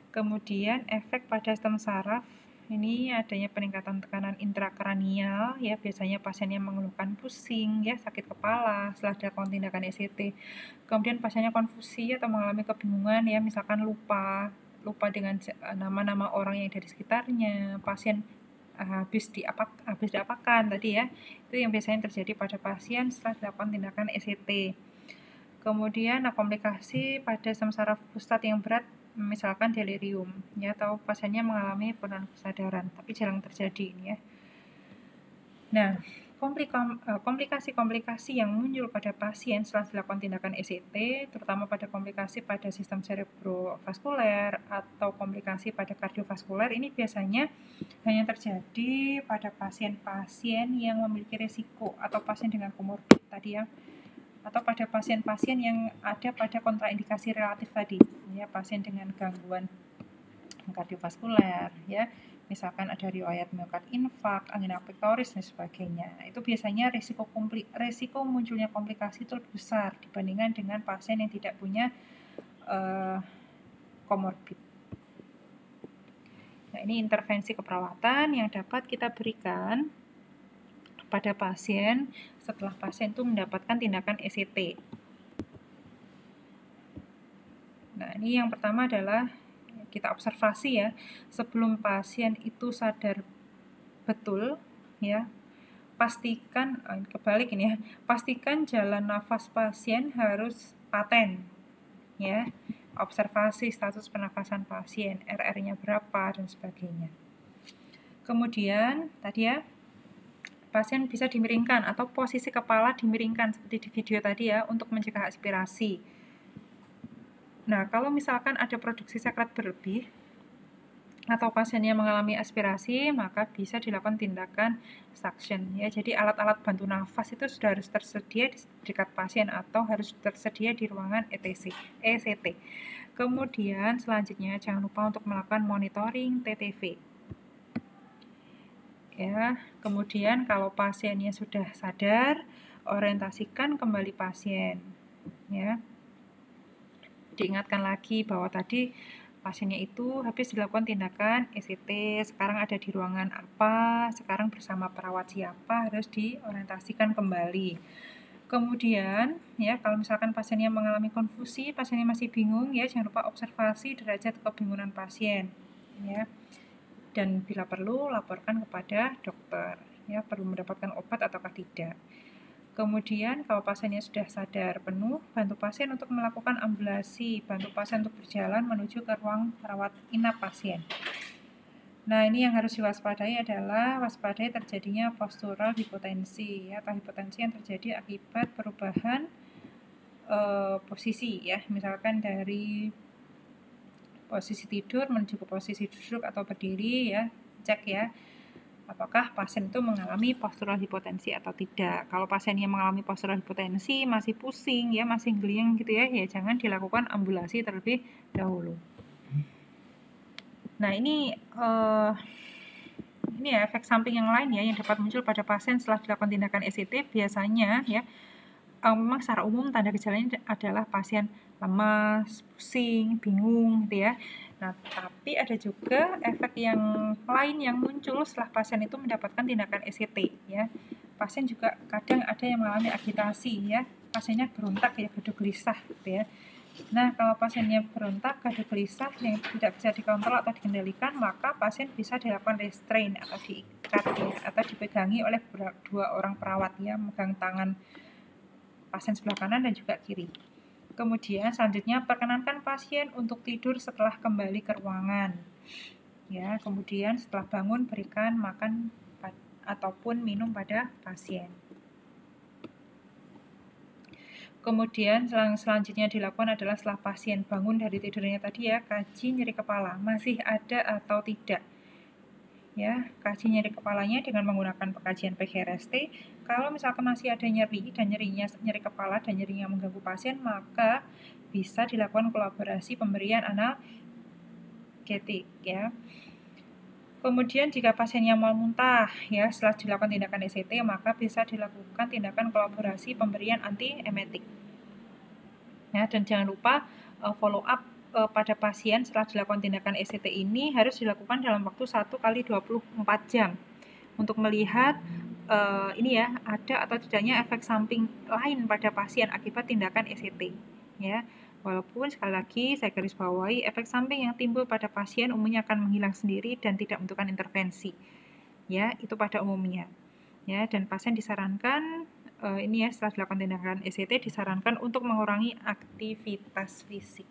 S1: Kemudian efek pada sistem saraf, ini adanya peningkatan tekanan intrakranial, ya biasanya pasiennya mengeluhkan pusing, ya sakit kepala setelah dilakukan tindakan ECT. Kemudian pasiennya konfusi atau mengalami kebingungan, ya misalkan lupa dengan nama-nama orang yang ada di sekitarnya, pasien habis diapakan tadi ya, itu yang biasanya terjadi pada pasien setelah dilakukan tindakan ECT. Kemudian komplikasi pada sistem saraf pusat yang berat, misalkan delirium, ya, atau pasiennya mengalami penurunan kesadaran, tapi jarang terjadi ini ya. Nah, komplikasi-komplikasi yang muncul pada pasien setelah dilakukan tindakan ECT, terutama pada komplikasi pada sistem cerebrovaskuler atau komplikasi pada kardiovaskuler, ini biasanya hanya terjadi pada pasien-pasien yang memiliki risiko atau pasien dengan komorbid tadi ya, atau pada pasien-pasien yang ada pada kontraindikasi relatif tadi, ya pasien dengan gangguan kardiovaskuler, ya misalkan ada riwayat miokard infak, angina pectoris dan sebagainya. Itu biasanya risiko munculnya komplikasi itu lebih besar dibandingkan dengan pasien yang tidak punya komorbid. Nah, ini intervensi keperawatan yang dapat kita berikan pada pasien setelah pasien itu mendapatkan tindakan ECT. Nah, ini yang pertama adalah kita observasi ya, sebelum pasien itu sadar betul ya, pastikan pastikan jalan nafas pasien harus paten ya. Observasi status pernafasan pasien, RR-nya berapa dan sebagainya. Kemudian tadi ya, pasien bisa dimiringkan atau posisi kepala dimiringkan seperti di video tadi ya, untuk mencegah aspirasi. Nah, kalau misalkan ada produksi sekret berlebih atau pasiennya mengalami aspirasi, maka bisa dilakukan tindakan suction ya. Jadi alat-alat bantu nafas itu sudah harus tersedia di dekat pasien atau harus tersedia di ruangan ECT. Kemudian selanjutnya jangan lupa untuk melakukan monitoring TTV. Ya, kemudian kalau pasiennya sudah sadar, orientasikan kembali pasien ya. Diingatkan lagi bahwa tadi pasiennya itu habis dilakukan tindakan ECT, sekarang ada di ruangan apa, sekarang bersama perawat siapa, harus diorientasikan kembali. Kemudian ya, kalau misalkan pasiennya mengalami konfusi, pasiennya masih bingung ya, jangan lupa observasi derajat kebingungan pasien ya. Dan bila perlu laporkan kepada dokter ya, perlu mendapatkan obat ataukah tidak. Kemudian kalau pasiennya sudah sadar penuh, bantu pasien untuk melakukan ambulasi, bantu pasien untuk berjalan menuju ke ruang rawat inap pasien. Nah, ini yang harus diwaspadai adalah waspadai terjadinya postural hipotensi, ya, atau hipotensi yang terjadi akibat perubahan posisi, ya, misalkan dari posisi tidur menuju ke posisi duduk atau berdiri, ya, cek ya, apakah pasien itu mengalami postural hipotensi atau tidak. Kalau pasiennya mengalami postural hipotensi, masih pusing, ya, masih geliang gitu ya, ya jangan dilakukan ambulasi terlebih dahulu. Nah, ini ya efek samping yang lain ya yang dapat muncul pada pasien setelah dilakukan tindakan ECT biasanya ya memang secara umum tanda gejalanya adalah pasien lemas, pusing, bingung gitu ya. Nah, tapi ada juga efek yang lain yang muncul setelah pasien itu mendapatkan tindakan ECT ya. Pasien juga kadang ada yang mengalami agitasi ya, pasiennya berontak ya, gaduh gelisah gitu ya. Nah, kalau pasiennya berontak, gaduh gelisah yang tidak bisa dikontrol atau dikendalikan, maka pasien bisa dilakukan restrain atau diikat ya, atau dipegangi oleh dua orang perawat ya, megang tangan pasien sebelah kanan dan juga kiri. Kemudian selanjutnya perkenankan pasien untuk tidur setelah kembali ke ruangan. Ya, kemudian setelah bangun berikan makan ataupun minum pada pasien. Kemudian selanjutnya dilakukan adalah setelah pasien bangun dari tidurnya tadi ya, kaji nyeri kepala masih ada atau tidak. Ya, kaji nyeri kepalanya dengan menggunakan pekajian PGRST. Kalau misalkan masih ada nyeri dan nyeri kepala dan nyerinya mengganggu pasien, maka bisa dilakukan kolaborasi pemberian analgetik ya. Kemudian jika pasiennya mau muntah ya setelah dilakukan tindakan ECT, maka bisa dilakukan tindakan kolaborasi pemberian antiemetik. Ya, dan jangan lupa follow up pada pasien setelah dilakukan tindakan ECT ini harus dilakukan dalam waktu 1x24 jam untuk melihat ini ya ada atau tidaknya efek samping lain pada pasien akibat tindakan ECT ya. Walaupun sekali lagi saya garis bawahi efek samping yang timbul pada pasien umumnya akan menghilang sendiri dan tidak membutuhkan intervensi. Ya, itu pada umumnya. Ya, dan pasien disarankan ini ya setelah dilakukan tindakan ECT disarankan untuk mengurangi aktivitas fisik.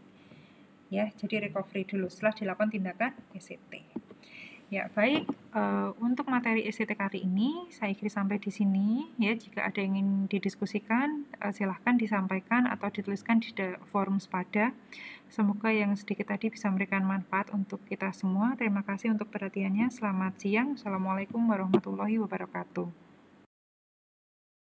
S1: Ya, jadi recovery dulu setelah dilakukan tindakan ECT. Ya, baik, untuk materi ECT kali ini saya akhiri sampai di sini ya. Jika ada yang ingin didiskusikan, silahkan disampaikan atau dituliskan di forum SPADA. Semoga yang sedikit tadi bisa memberikan manfaat untuk kita semua. Terima kasih untuk perhatiannya. Selamat siang. Assalamualaikum warahmatullahi wabarakatuh.